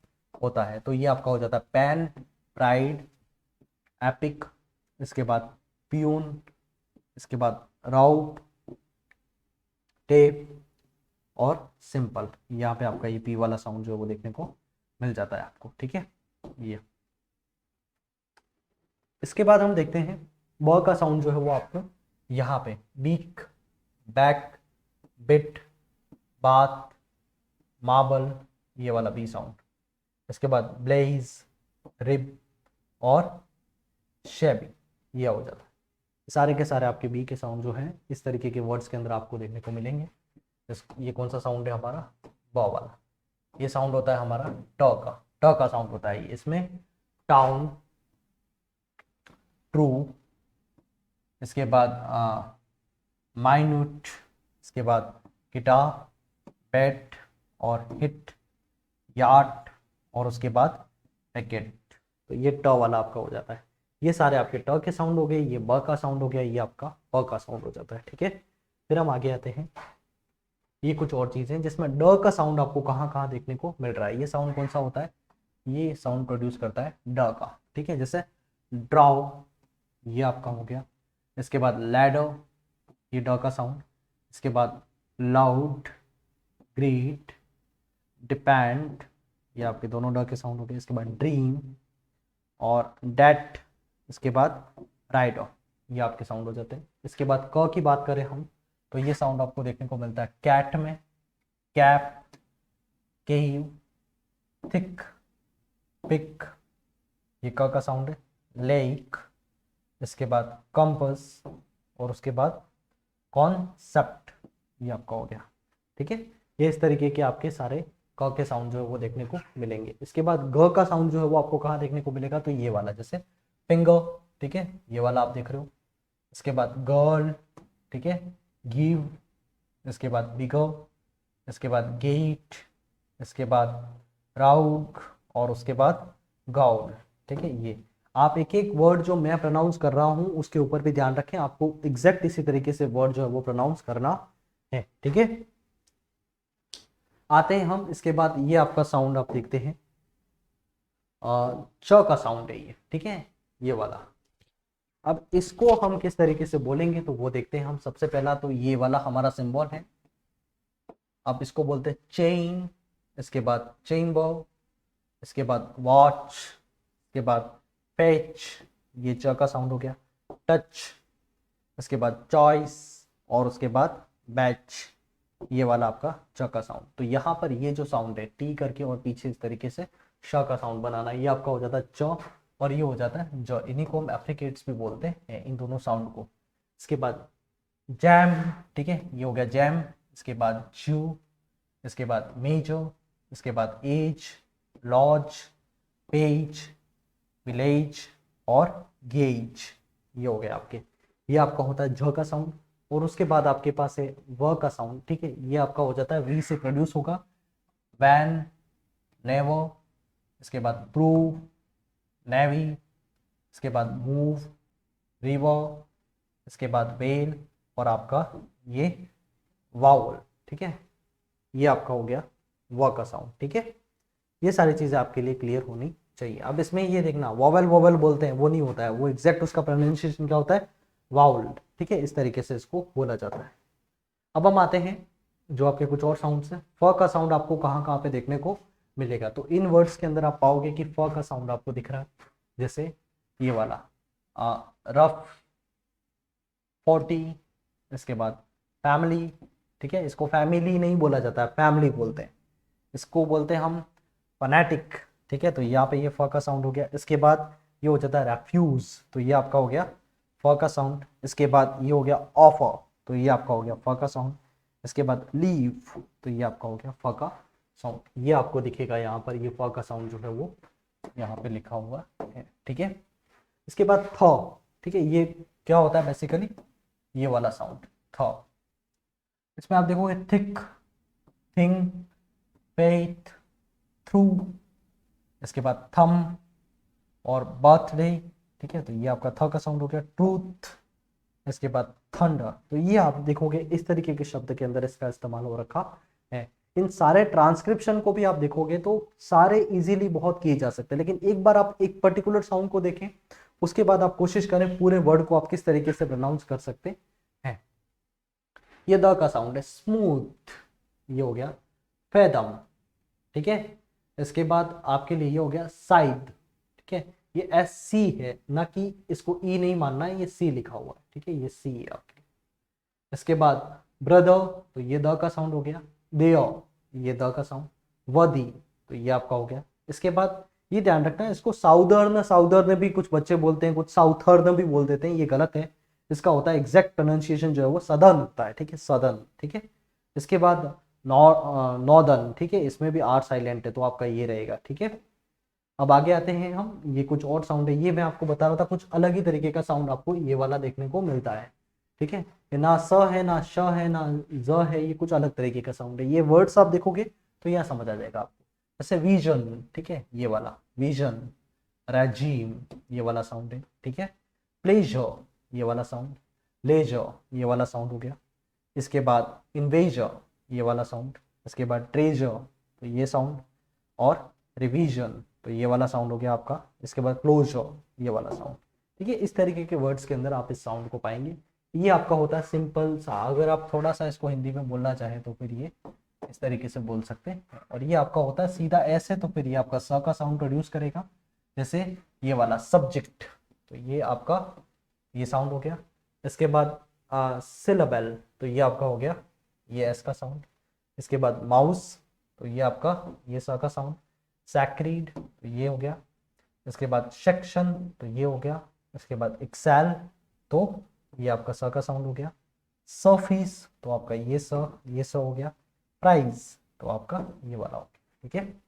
Speaker 1: होता है, तो ये आपका हो जाता है पैन, प्राइड, एपिक, इसके बाद प्यून, इसके बाद राउट, टेप और सिंपल। यहाँ पे आपका ये पी वाला साउंड जो है वो देखने को मिल जाता है आपको। ठीक है, ये इसके बाद हम देखते हैं ब का साउंड जो है वो आपको यहाँ पे बीक, बैक, बिट, बात, मार्बल, ये वाला बी साउंड। इसके बाद ब्लेज, रिब और शेबी, ये हो जाता है। सारे के सारे आपके बी के साउंड जो है इस तरीके के वर्ड्स के अंदर आपको देखने को मिलेंगे। ये कौन सा साउंड है हमारा, ब वाला। ये साउंड होता है हमारा ट का साउंड होता है इसमें टाउन, ट्रू, इसके बाद माइन्यूट, इसके बाद गिटार, बैट और हिट, यार्ड और उसके बाद पैकेट। तो ये ट वाला आपका हो जाता है। ये सारे आपके ट के साउंड हो गए, ये ब का साउंड हो गया, ये आपका प का साउंड हो जाता है। ठीक है, फिर हम आगे आते हैं। ये कुछ और चीज़ें जिसमें ड का साउंड आपको कहाँ कहाँ देखने को मिल रहा है। ये साउंड कौन सा होता है, ये साउंड प्रोड्यूस करता है ड का। ठीक है, जैसे ड्राउ, ये आपका हो गया। इसके बाद लैडर, ये ड का साउंड। इसके बाद लाउड, ग्रीट, डिपेंड, ये आपके दोनों ड के साउंड हो गए। इसके बाद ड्रीम और डेट, इसके बाद राइडर, ये आपके साउंड हो जाते हैं। इसके बाद क की बात करें हम तो ये साउंड आपको देखने को मिलता है कैट में, कैप, केव, थिक, पिक, ये क का साउंड है। लेक, इसके बाद कंपस और उसके बाद कॉन्सेप्ट, ये आपका हो गया। ठीक है, ये इस तरीके के आपके सारे क के साउंड जो है वो देखने को मिलेंगे। इसके बाद ग का साउंड जो है वो आपको कहाँ देखने को मिलेगा, तो ये वाला जैसे फिंगर, ठीक है, ये वाला आप देख रहे हो। इसके बाद गर्ल, ठीक है, गिव, इसके बाद बिगर, इसके बाद गेट, इसके बाद राउग और उसके बाद गाउल। ठीक है, ये आप एक एक वर्ड जो मैं प्रोनाउंस कर रहा हूँ उसके ऊपर भी ध्यान रखें, आपको एग्जैक्ट इसी तरीके से वर्ड जो है वो प्रोनाउंस करना है। ठीक है, आते हैं हम इसके बाद ये आपका साउंड आप देखते हैं च का साउंड है ये। ठीक है, ये वाला। अब इसको हम किस तरीके से बोलेंगे तो वो देखते हैं हम। सबसे पहला तो ये वाला हमारा सिंबल है, अब इसको बोलते हैं चेन, इसके बाद चेम्बर, इसके बाद वॉच, इसके बाद पैच, ये च का साउंड हो गया। टच, इसके बाद चॉइस और उसके बाद बैच, ये वाला आपका च का साउंड। तो यहाँ पर ये जो साउंड है टी करके और पीछे इस तरीके से श का साउंड बनाना, ये आपका हो जाता है च और ये हो जाता है ज। इन्हीं को हम एफ्रिकेट्स भी बोलते हैं, इन दोनों साउंड को। इसके बाद जैम, ठीक है, ये हो गया जैम। इसके बाद जू, इसके बाद मेजर, इसके बाद एज, लॉज, पेज, विलेज और गेज, ये हो गया आपके। ये आपका होता है झ का साउंड। और उसके बाद आपके पास है व का साउंड। ठीक है, ये आपका हो जाता है वी से प्रोड्यूस होगा, वैन, नेवर, इसके बाद प्रूव, नेवी, इसके बाद मूव, रिवर, इसके बाद वेल और आपका ये वावल। ठीक है, ये आपका हो गया व का साउंड। ठीक है, ये सारी चीज़ें आपके लिए क्लियर होनी चाहिए। अब इसमें ये देखना वॉवल वॉवल बोलते हैं वो नहीं होता है, वो एग्जैक्ट उसका प्रोनाउंसिएशन क्या होता है, वाउल। ठीक है, इस तरीके से इसको बोला जाता है। अब हम आते हैं जो आपके कुछ और साउंड्स हैं। फ का साउंड आपको कहाँ कहाँ पे देखने को मिलेगा, तो इन वर्ड्स के अंदर आप पाओगे कि फ का साउंड आपको दिख रहा है, जैसे ये वाला रफ, 40, इसके बाद फैमिली। ठीक है, इसको फैमिली नहीं बोला जाता है, फैमिली बोलते हैं, इसको बोलते हैं हम फनेटिक। ठीक है, तो यहाँ पे ये फ का साउंड हो गया। इसके बाद ये हो जाता है रेफ्यूज, तो ये आपका हो गया फ फ का साउंड। इसके बाद ये हो गया ऑफर, तो ये आपका हो गया फ का साउंड। इसके बाद लीव, तो ये आपका हो गया फ का साउंड। ये आपको दिखेगा यहाँ पर, ये फ का साउंड जो है वो यहाँ पे लिखा हुआ है, ठीक है। इसके बाद थ, ठीक है, ये क्या होता है बेसिकली, ये वाला साउंड थ। इसमें आप देखोगे थिक, थिंग, फेथ, थ्रू। इसके बाद थम और बर्थडे, ठीक है, तो ये आपका थ का साउंड हो गया। ट्रूथ, इसके बाद थंडर, तो ये आप देखोगे इस तरीके के शब्द के अंदर इसका इस्तेमाल हो रखा है। इन सारे ट्रांसक्रिप्शन को भी आप देखोगे तो सारे इजीली बहुत किए जा सकते हैं, लेकिन एक बार आप एक पर्टिकुलर साउंड को देखें, उसके बाद आप कोशिश करें पूरे वर्ड को आप किस तरीके से प्रोनाउंस कर सकते हैं। ये द का साउंड है, स्मूथ, ये हो गया फेदम, ठीक है। इसके बाद आपके लिए ये हो गया साइड, ठीक है, ये एस सी है, ना कि इसको ई नहीं मानना है, ये सी लिखा हुआ है, ठीक है, ये सी है आपके लिए। इसके बाद ब्रदर, तो ये द का साउंड हो गया। देयर, ये द का साउंड। वदी, तो ये आपका हो गया। इसके बाद ये ध्यान रखना है, इसको साउदर्न, साउदर्न भी कुछ बच्चे बोलते हैं, कुछ साउथर्न भी बोल देते हैं, ये गलत है। इसका होता है एग्जैक्ट प्रोनाउंसिएशन जो है वो सदर्न होता है, ठीक है, सदर्न, ठीक है। इसके बाद नॉर्दर्न, ठीक है, इसमें भी आर साइलेंट है, तो आपका ये रहेगा, ठीक है। अब आगे आते हैं हम, ये कुछ और साउंड है, ये मैं आपको बता रहा था, कुछ अलग ही तरीके का साउंड आपको ये वाला देखने को मिलता है, ठीक है। ये ना स है, ना श है, ना ज है, ये कुछ अलग तरीके का साउंड है। ये वर्ड्स आप देखोगे तो यहाँ समझ आ जाएगा आपको। जैसे विजन, ठीक है, ये वाला विजन। रेजीम, ये वाला साउंड है, ठीक है। प्लेजर, ये वाला साउंड। लेजर, ये वाला साउंड हो गया। इसके बाद इन्वेजर, ये वाला साउंड। इसके बाद ट्रेजर, तो ये साउंड। और रिवीजन, तो ये वाला साउंड हो गया आपका। इसके बाद क्लोजर, ये वाला साउंड, ठीक है। इस तरीके के वर्ड्स के अंदर आप इस साउंड को पाएंगे। ये आपका होता है सिंपल सा, अगर आप थोड़ा सा इसको हिंदी में बोलना चाहें तो फिर ये इस तरीके से बोल सकते हैं। और ये आपका होता है सीधा एस है, तो फिर ये आपका स का साउंड प्रोड्यूस करेगा। जैसे ये वाला सब्जेक्ट, तो ये आपका ये साउंड हो गया। इसके बाद सिलेबल, तो ये आपका हो गया ये एस का साउंड। इसके बाद माउस, तो ये आपका ये स का साउंड। सैक्रीड, तो ये हो गया। इसके बाद सेक्शन, तो ये हो गया। इसके बाद एक्सेल, तो ये आपका स का साउंड हो गया। सरफेस, तो आपका ये स हो गया। प्राइस, तो आपका ये वाला हो गया, ठीक है।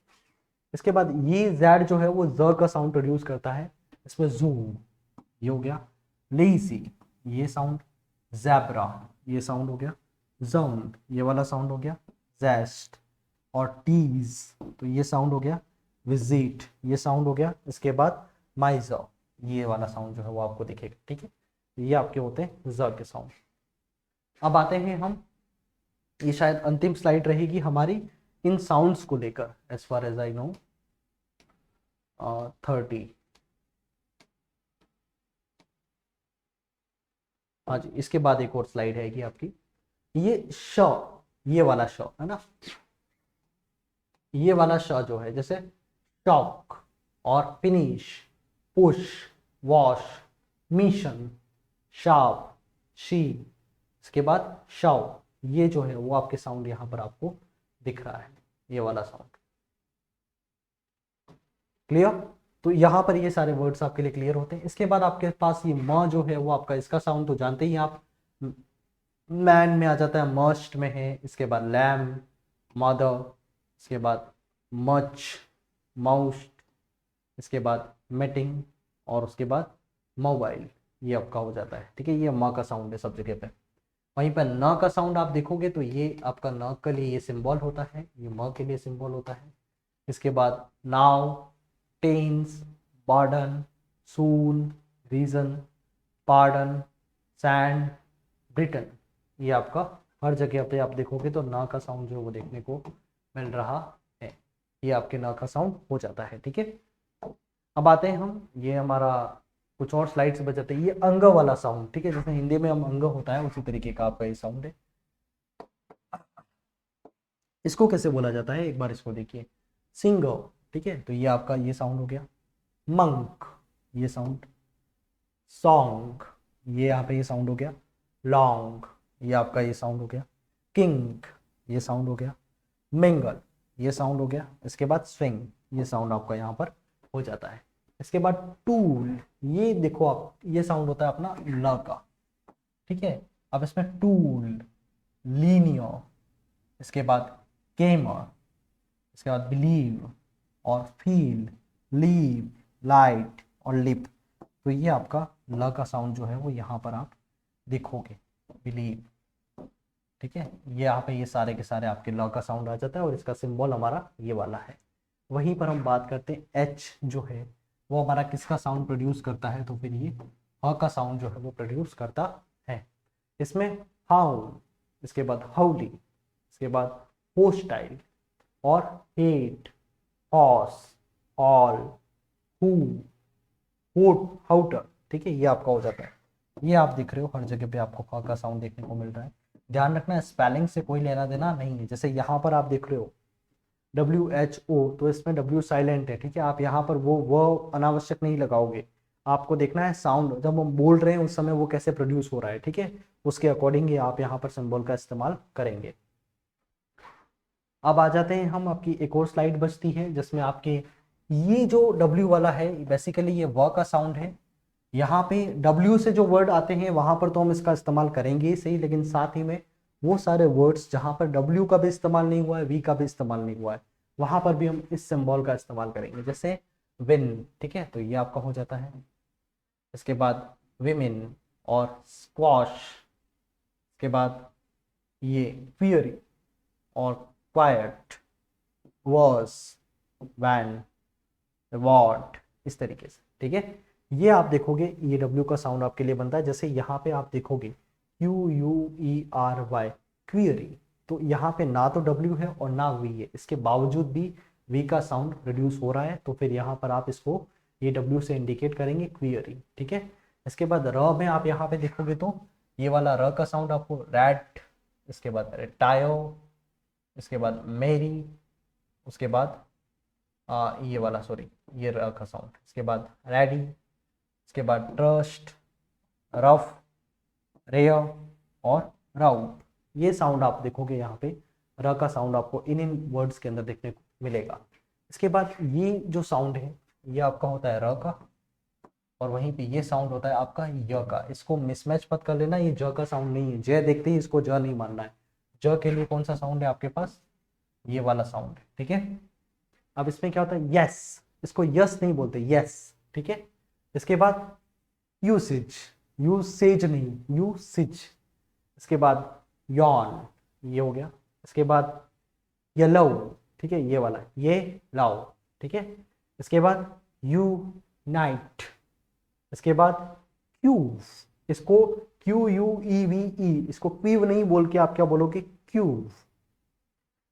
Speaker 1: इसके बाद ये जैड जो है वो ज का साउंड प्रोड्यूस करता है। इसमें जूम, ये हो गया। लेजी, ये साउंड। जैब्रा, ये साउंड हो गया। जोन, ये वाला साउंड हो गया। जेस्ट और टीज, तो ये साउंड हो गया। विजिट, ये साउंड हो गया। इसके बाद माइजर, ये वाला साउंड जो है वो आपको दिखेगा, ठीक है। ये आपके होते हैं ज के साउंड। अब आते हैं हम, ये शायद अंतिम स्लाइड रहेगी हमारी इन साउंड्स को लेकर, as far as I know 30। हाँ जी, इसके बाद एक और स्लाइड रहेगी आपकी। ये श, ये वाला श है ना, ये वाला श जो है, जैसे टॉक और finish, push, wash, mission, sharp, she. इसके बाद शाव, ये जो है वो आपके साउंड यहाँ पर आपको दिख रहा है, ये वाला साउंड। क्लियर? तो यहाँ पर ये सारे वर्ड्स आपके लिए क्लियर होते हैं। इसके बाद आपके पास ये म जो है वो आपका इसका साउंड तो जानते ही आप, मैन में आ जाता है, मस्ट में है। इसके बाद लैम, मदर, इसके बाद मच, माउस्ट, इसके बाद मीटिंग, और उसके बाद मोबाइल, ये आपका हो जाता है, ठीक है। ये म का साउंड है सब जगह पे। वहीं पर न का साउंड आप देखोगे तो ये आपका न के लिए ये सिंबल होता है, ये म के लिए सिंबल होता है। इसके बाद नाउ, टेंस, बार्डन, सून, रीजन, पार्डन, सैंड, ब्रिटन, ये आपका हर जगह पे आप देखोगे तो ना का साउंड जो है वो देखने को मिल रहा है। ये आपके ना का साउंड हो जाता है, ठीक है। अब आते हैं हम, ये हमारा कुछ और स्लाइड्स बचाते हैं। ये अंग वाला साउंड, ठीक है, जैसे हिंदी में हम अंग होता है उसी तरीके का आपका ये साउंड है। इसको कैसे बोला जाता है, एक बार इसको देखिए। सिंगर, ठीक है, तो ये आपका ये साउंड हो गया। मंक, ये साउंड। सॉन्ग, ये यहाँ पे ये साउंड हो गया। लॉन्ग, ये आपका ये साउंड हो गया। किंग, ये साउंड हो गया। मिंगल, ये साउंड हो गया। इसके बाद स्विंग, ये साउंड आपका यहाँ पर हो जाता है। इसके बाद टूल, ये देखो आप, ये साउंड होता है अपना ल का, ठीक है। अब इसमें टूल, लीनियर, इसके बाद केमर, इसके बाद बिलीव और फील, लीव, लाइट और लिप। तो ये आपका ल का साउंड जो है वो यहाँ पर आप देखोगे, बिलीव, ठीक है। ये यहाँ पे ये सारे के सारे आपके ल का साउंड आ जाता है और इसका सिंबल हमारा ये वाला है। वहीं पर हम बात करते हैं एच जो है वो हमारा किसका साउंड प्रोड्यूस करता है, तो फिर ये ह का साउंड जो है वो प्रोड्यूस करता है। इसमें हाउल, इसके बाद हाउली, इसके बाद होस्टाइल और हेट, हॉस, हॉल, हू, होट, हाउटर, ठीक है। ये आपका हो जाता है। ये आप देख रहे हो हर जगह पे आपको ख का साउंड देखने को मिल रहा है। ध्यान रखना स्पेलिंग से कोई लेना देना नहीं है। जैसे यहाँ पर आप देख रहे हो WHO, तो इसमें W साइलेंट है, ठीक है। आप यहाँ पर वो अनावश्यक नहीं लगाओगे, आपको देखना है साउंड जब हम बोल रहे हैं उस समय वो कैसे प्रोड्यूस हो रहा है, ठीक है। उसके अकॉर्डिंग ही आप यहाँ पर सिंबल का इस्तेमाल करेंगे। अब आ जाते हैं हम, आपकी एक और स्लाइड बचती है जिसमें आपके ये जो W वाला है बेसिकली ये व का साउंड है। यहाँ पे W से जो वर्ड आते हैं वहां पर तो हम इसका इस्तेमाल करेंगे ही सही, लेकिन साथ ही में वो सारे वर्ड्स जहां पर W का भी इस्तेमाल नहीं हुआ है, V का भी इस्तेमाल नहीं हुआ है, वहां पर भी हम इस सिंबल का इस्तेमाल करेंगे। जैसे विन, ठीक है, तो ये आपका हो जाता है। इसके बाद विमेन और स्क्वॉश, इसके बाद ये फियरी और क्वाइट, वर्स, वैन, रिवॉर्ड, इस तरीके से, ठीक है। ये आप देखोगे ये W का साउंड आपके लिए बनता है। जैसे यहाँ पे आप देखोगे QUERY, क्वेरी, तो यहाँ पे ना तो W है और ना V है, इसके बावजूद भी V का साउंड प्रोड्यूस हो रहा है, तो फिर यहाँ पर आप इसको ये W से इंडिकेट करेंगे क्वेरी, ठीक है। इसके बाद र में आप यहाँ पे देखोगे तो ये वाला र का साउंड आपको रैट, इसके बाद रिटायो, इसके बाद मेरी, उसके बाद ये वाला सॉरी ये र का साउंड, इसके बाद रेडी, इसके बाद ट्रस्ट, रफ, रेयर और राउट। ये साउंड आप देखोगे यहाँ पे र का साउंड आपको इन वर्ड्स के अंदर देखने को मिलेगा। इसके बाद ये जो साउंड है ये आपका होता है र का, और वहीं पे ये साउंड होता है आपका य का। इसको मिसमैच मत कर लेना, ये ज का साउंड नहीं है, ज देखते ही इसको ज नहीं मानना है। ज के लिए कौन सा साउंड है आपके पास, ये वाला साउंड है, ठीक है। अब इसमें क्या होता है, यस, इसको यस नहीं बोलते, यस, ठीक है। इसके बाद यूसेज, यूसेज नहीं यूसेज, इसके बाद यॉन, ये हो गया। इसके बाद ये लव, ठीक है, ये वाला ये लव, ठीक है। इसके बाद यूनाइट, इसके बाद क्यूव, इसको QUEVE, इसको क्वीव नहीं बोल के आप क्या बोलोगे, क्यूव।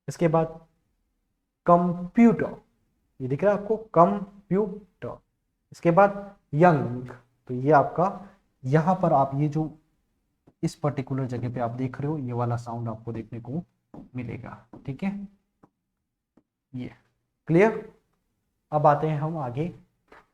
Speaker 1: इसके बाद कंप्यूटर, ये दिख रहा है आपको कंप्यूटर। इसके बाद यंग, तो ये आपका यहाँ पर आप ये जो इस पर्टिकुलर जगह पे आप देख रहे हो ये वाला साउंड आपको देखने को मिलेगा, ठीक है। ये क्लियर। अब आते हैं हम आगे,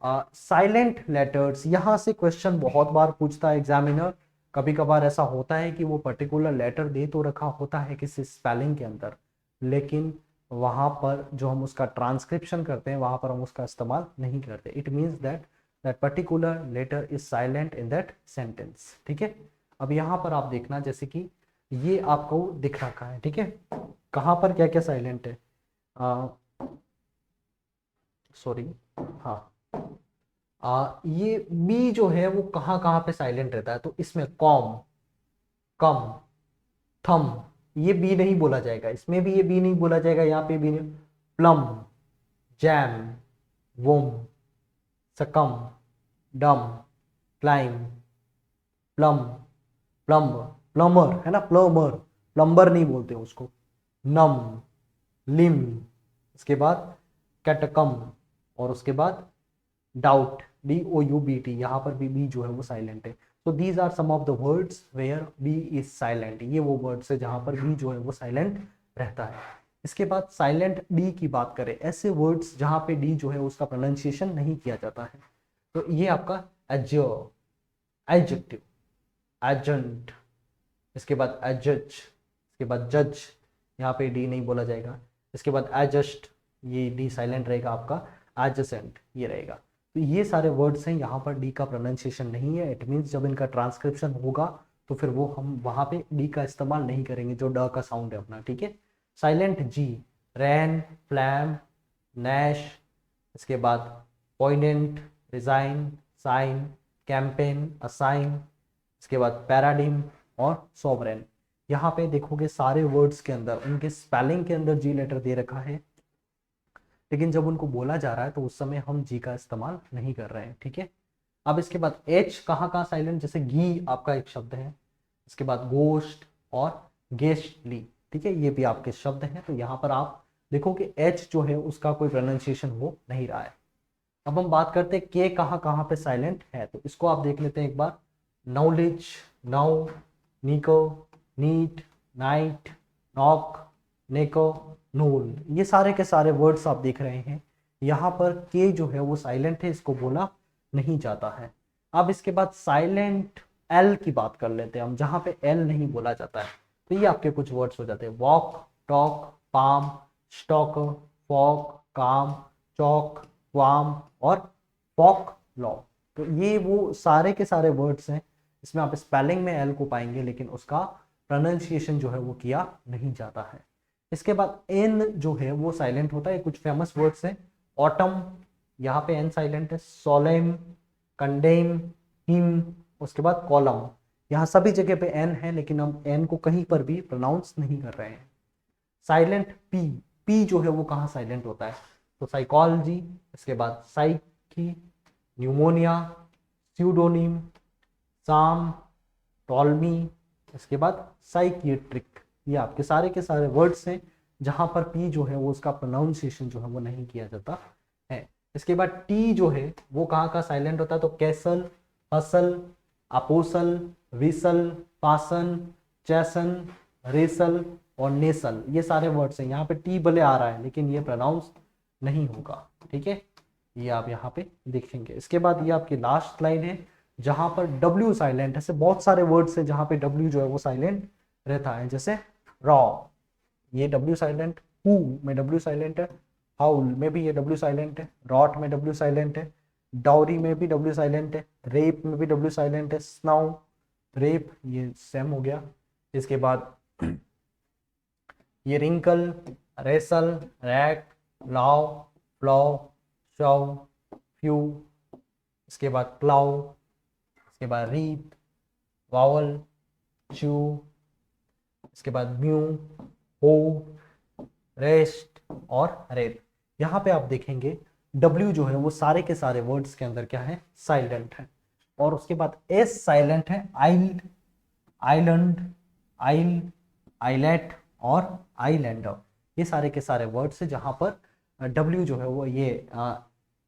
Speaker 1: साइलेंट लेटर्स। यहाँ से क्वेश्चन बहुत बार पूछता है एग्जामिनर। कभी कभार ऐसा होता है कि वो पर्टिकुलर लेटर दे तो रखा होता है किसी स्पेलिंग के अंदर, लेकिन वहाँ पर जो हम उसका ट्रांसक्रिप्शन करते हैं वहाँ पर हम उसका इस्तेमाल नहीं करते। It means that that particular letter is silent in that sentence, ठीक है। अब यहाँ पर आप देखना, जैसे कि ये आपको दिख रखा है, ठीक है, कहाँ पर क्या क्या साइलेंट है, सॉरी, हाँ, ये बी जो है वो कहाँ कहाँ पे साइलेंट रहता है, तो इसमें कॉम, कम, थम, ये बी नहीं बोला जाएगा, इसमें भी ये बी नहीं बोला जाएगा, यहाँ पे भी नहीं। प्लम, जैम, वोम, सकम, डम, क्लाइम, प्लम, प्लम्बर, प्लम्बर है ना, प्लम्बर, प्लम्बर नहीं बोलते उसको। नम, लिम, इसके बाद कैटकम, और उसके बाद डाउट, DOUBT, यहाँ पर भी बी जो है वो साइलेंट है। तो these are some of the words where B is silent. ये वो वर्ड्स है जहाँ पर बी जो है वो साइलेंट रहता है। इसके बाद साइलेंट डी की बात करें, ऐसे वर्ड्स जहाँ पे डी जो है उसका प्रोनाउंसिएशन नहीं किया जाता है, तो ये आपका एडजेक्टिव, एडजेक्टिव, एजेंट, इसके बाद एडजज, इसके बाद जज, यहाँ पे डी नहीं बोला जाएगा। इसके बाद एडजस्ट, ये डी साइलेंट रहेगा आपका। एडजेसेंट ये रहेगा। तो ये सारे वर्ड्स हैं, यहाँ पर डी का प्रोनाउंसिएशन नहीं है। इट मीन्स जब इनका ट्रांसक्रिप्शन होगा तो फिर वो हम वहाँ पे डी का इस्तेमाल नहीं करेंगे, जो ड का साउंड है अपना, ठीक है। साइलेंट जी, रैन, फ्लैम, नैश, इसके बाद पॉइनेंट, रिजाइन, साइन, कैंपेन, असाइन, इसके बाद पैराडिम और सॉवरेन। यहाँ पे देखोगे सारे वर्ड्स के अंदर उनके स्पेलिंग के अंदर जी लेटर दे रखा है, लेकिन जब उनको बोला जा रहा है तो उस समय हम जी का इस्तेमाल नहीं कर रहे हैं, ठीक है। अब इसके बाद एच कहाँ कहाँ साइलेंट, जैसे घी आपका एक शब्द है, इसके बाद गोश्त और गेस्टली, ठीक है, ये भी आपके शब्द हैं। तो यहाँ पर आप देखो कि एच जो है उसका कोई प्रोनाउंसिएशन हो नहीं रहा है। अब हम बात करते हैं के कहाँ कहाँ पे साइलेंट है, तो इसको आप देख लेते हैं एक बार। नॉलेज, नाउ, निको, नीट, नाइट, नॉक, नेको, नूल, ये सारे के सारे वर्ड्स आप देख रहे हैं। यहाँ पर के जो है वो साइलेंट है, इसको बोला नहीं जाता है। अब इसके बाद साइलेंट एल की बात कर लेते हैं हम, जहाँ पे एल नहीं बोला जाता है। तो ये आपके कुछ वर्ड्स हो जाते हैं, walk, talk, palm, stalk, folk, calm, chalk, वाम और फॉक लॉ। तो ये वो सारे के सारे वर्ड्स हैं, इसमें आप स्पेलिंग में एल को पाएंगे लेकिन उसका प्रोनाउंसिएशन जो है वो किया नहीं जाता है। इसके बाद एन जो है वो साइलेंट होता है। कुछ फेमस वर्ड्स हैं, ऑटम, यहाँ पे एन साइलेंट है, सोलेम, कंडेम, हिम, उसके बाद कॉलम, यहाँ सभी जगह पे एन है लेकिन हम एन को कहीं पर भी प्रोनाउंस नहीं कर रहे हैं। साइलेंट पी, पी जो है वो कहाँ साइलेंट होता है, तो साइकोलॉजी, इसके बाद साइकी, न्यूमोनिया, स्यूडोनिम, साम, टॉलमी, इसके बाद साइकियाट्रिक। ये आपके सारे के सारे वर्ड्स हैं जहां पर पी जो है वो उसका प्रोनाउंसिएशन जो है वो नहीं किया जाता है। इसके बाद टी जो है वो कहाँ का साइलेंट होता है, तो कैसल, हसल, अपोसल, विसल, पासन, चैसन, रेसल और नेसल, ये सारे वर्ड्स हैं। यहाँ पे टी भले आ रहा है लेकिन ये प्रोनाउंस नहीं होगा, ठीक है, ये आप यहाँ पे देखेंगे। इसके बाद ये आपकी लास्ट लाइन है जहां पर W साइलेंट है। ऐसे बहुत सारे वर्ड्स हैं जहां पे W जो है वो साइलेंट रहता है, जैसे रॉ, ये W साइलेंट, हु में W साइलेंट है, हाउल में भी ये W साइलेंट है, रॉट में W साइलेंट है, डाउरी में भी W साइलेंट है, रेप में भी W साइलेंट है, स्नाउ, रेप, ये सेम हो गया। इसके बाद ये रिंकल, रेसल, रैक, लाव, फ्लॉ, शव, फ्यू, इसके बाद क्लाउ, इसके बाद रीप, वावल, चू, इसके बाद म्यू, हो, रेस्ट और रेप। यहाँ पे आप देखेंगे W जो है वो सारे के सारे वर्ड्स के अंदर क्या है, साइलेंट है। और उसके बाद S साइलेंट है, आइल्ड, आइलैंड, आइल, आइलेट और आइलैंडर, ये सारे के सारे वर्ड्स है जहां पर W जो है वो ये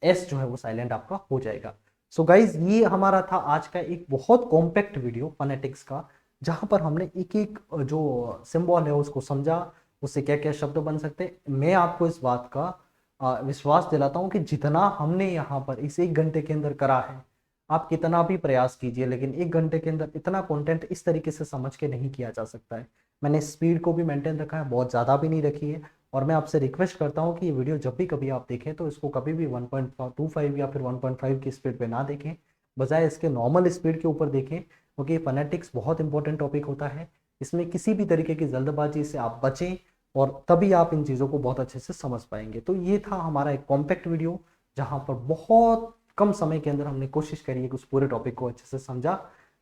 Speaker 1: S जो है वो साइलेंट आपका हो जाएगा। सो गाइज ये हमारा था आज का एक बहुत कॉम्पैक्ट वीडियो फोनेटिक्स का, जहां पर हमने एक एक जो सिंबल है उसको समझा, उससे क्या क्या शब्द बन सकते हैं। मैं आपको इस बात का विश्वास दिलाता हूं कि जितना हमने यहाँ पर इस 1 घंटे के अंदर करा है, आप कितना भी प्रयास कीजिए लेकिन 1 घंटे के अंदर इतना कंटेंट इस तरीके से समझ के नहीं किया जा सकता है। मैंने स्पीड को भी मेंटेन रखा है, बहुत ज़्यादा भी नहीं रखी है। और मैं आपसे रिक्वेस्ट करता हूँ कि ये वीडियो जब भी कभी आप देखें तो इसको कभी भी 1.25 या फिर 1.5 की स्पीड पे ना देखें, बजाय इसके नॉर्मल स्पीड के ऊपर देखें, क्योंकि फोनेटिक्स बहुत इंपॉर्टेंट टॉपिक होता है। इसमें किसी भी तरीके की जल्दबाजी से आप बचें और तभी आप इन चीज़ों को बहुत अच्छे से समझ पाएंगे। तो ये था हमारा एक कॉम्पैक्ट वीडियो जहाँ पर बहुत कम समय के अंदर हमने कोशिश करी है कि उस पूरे टॉपिक को अच्छे से समझा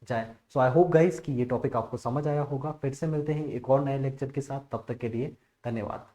Speaker 1: जाए। सो आई होप गाइस कि ये टॉपिक आपको समझ आया होगा। फिर से मिलते हैं एक और नए लेक्चर के साथ, तब तक के लिए धन्यवाद।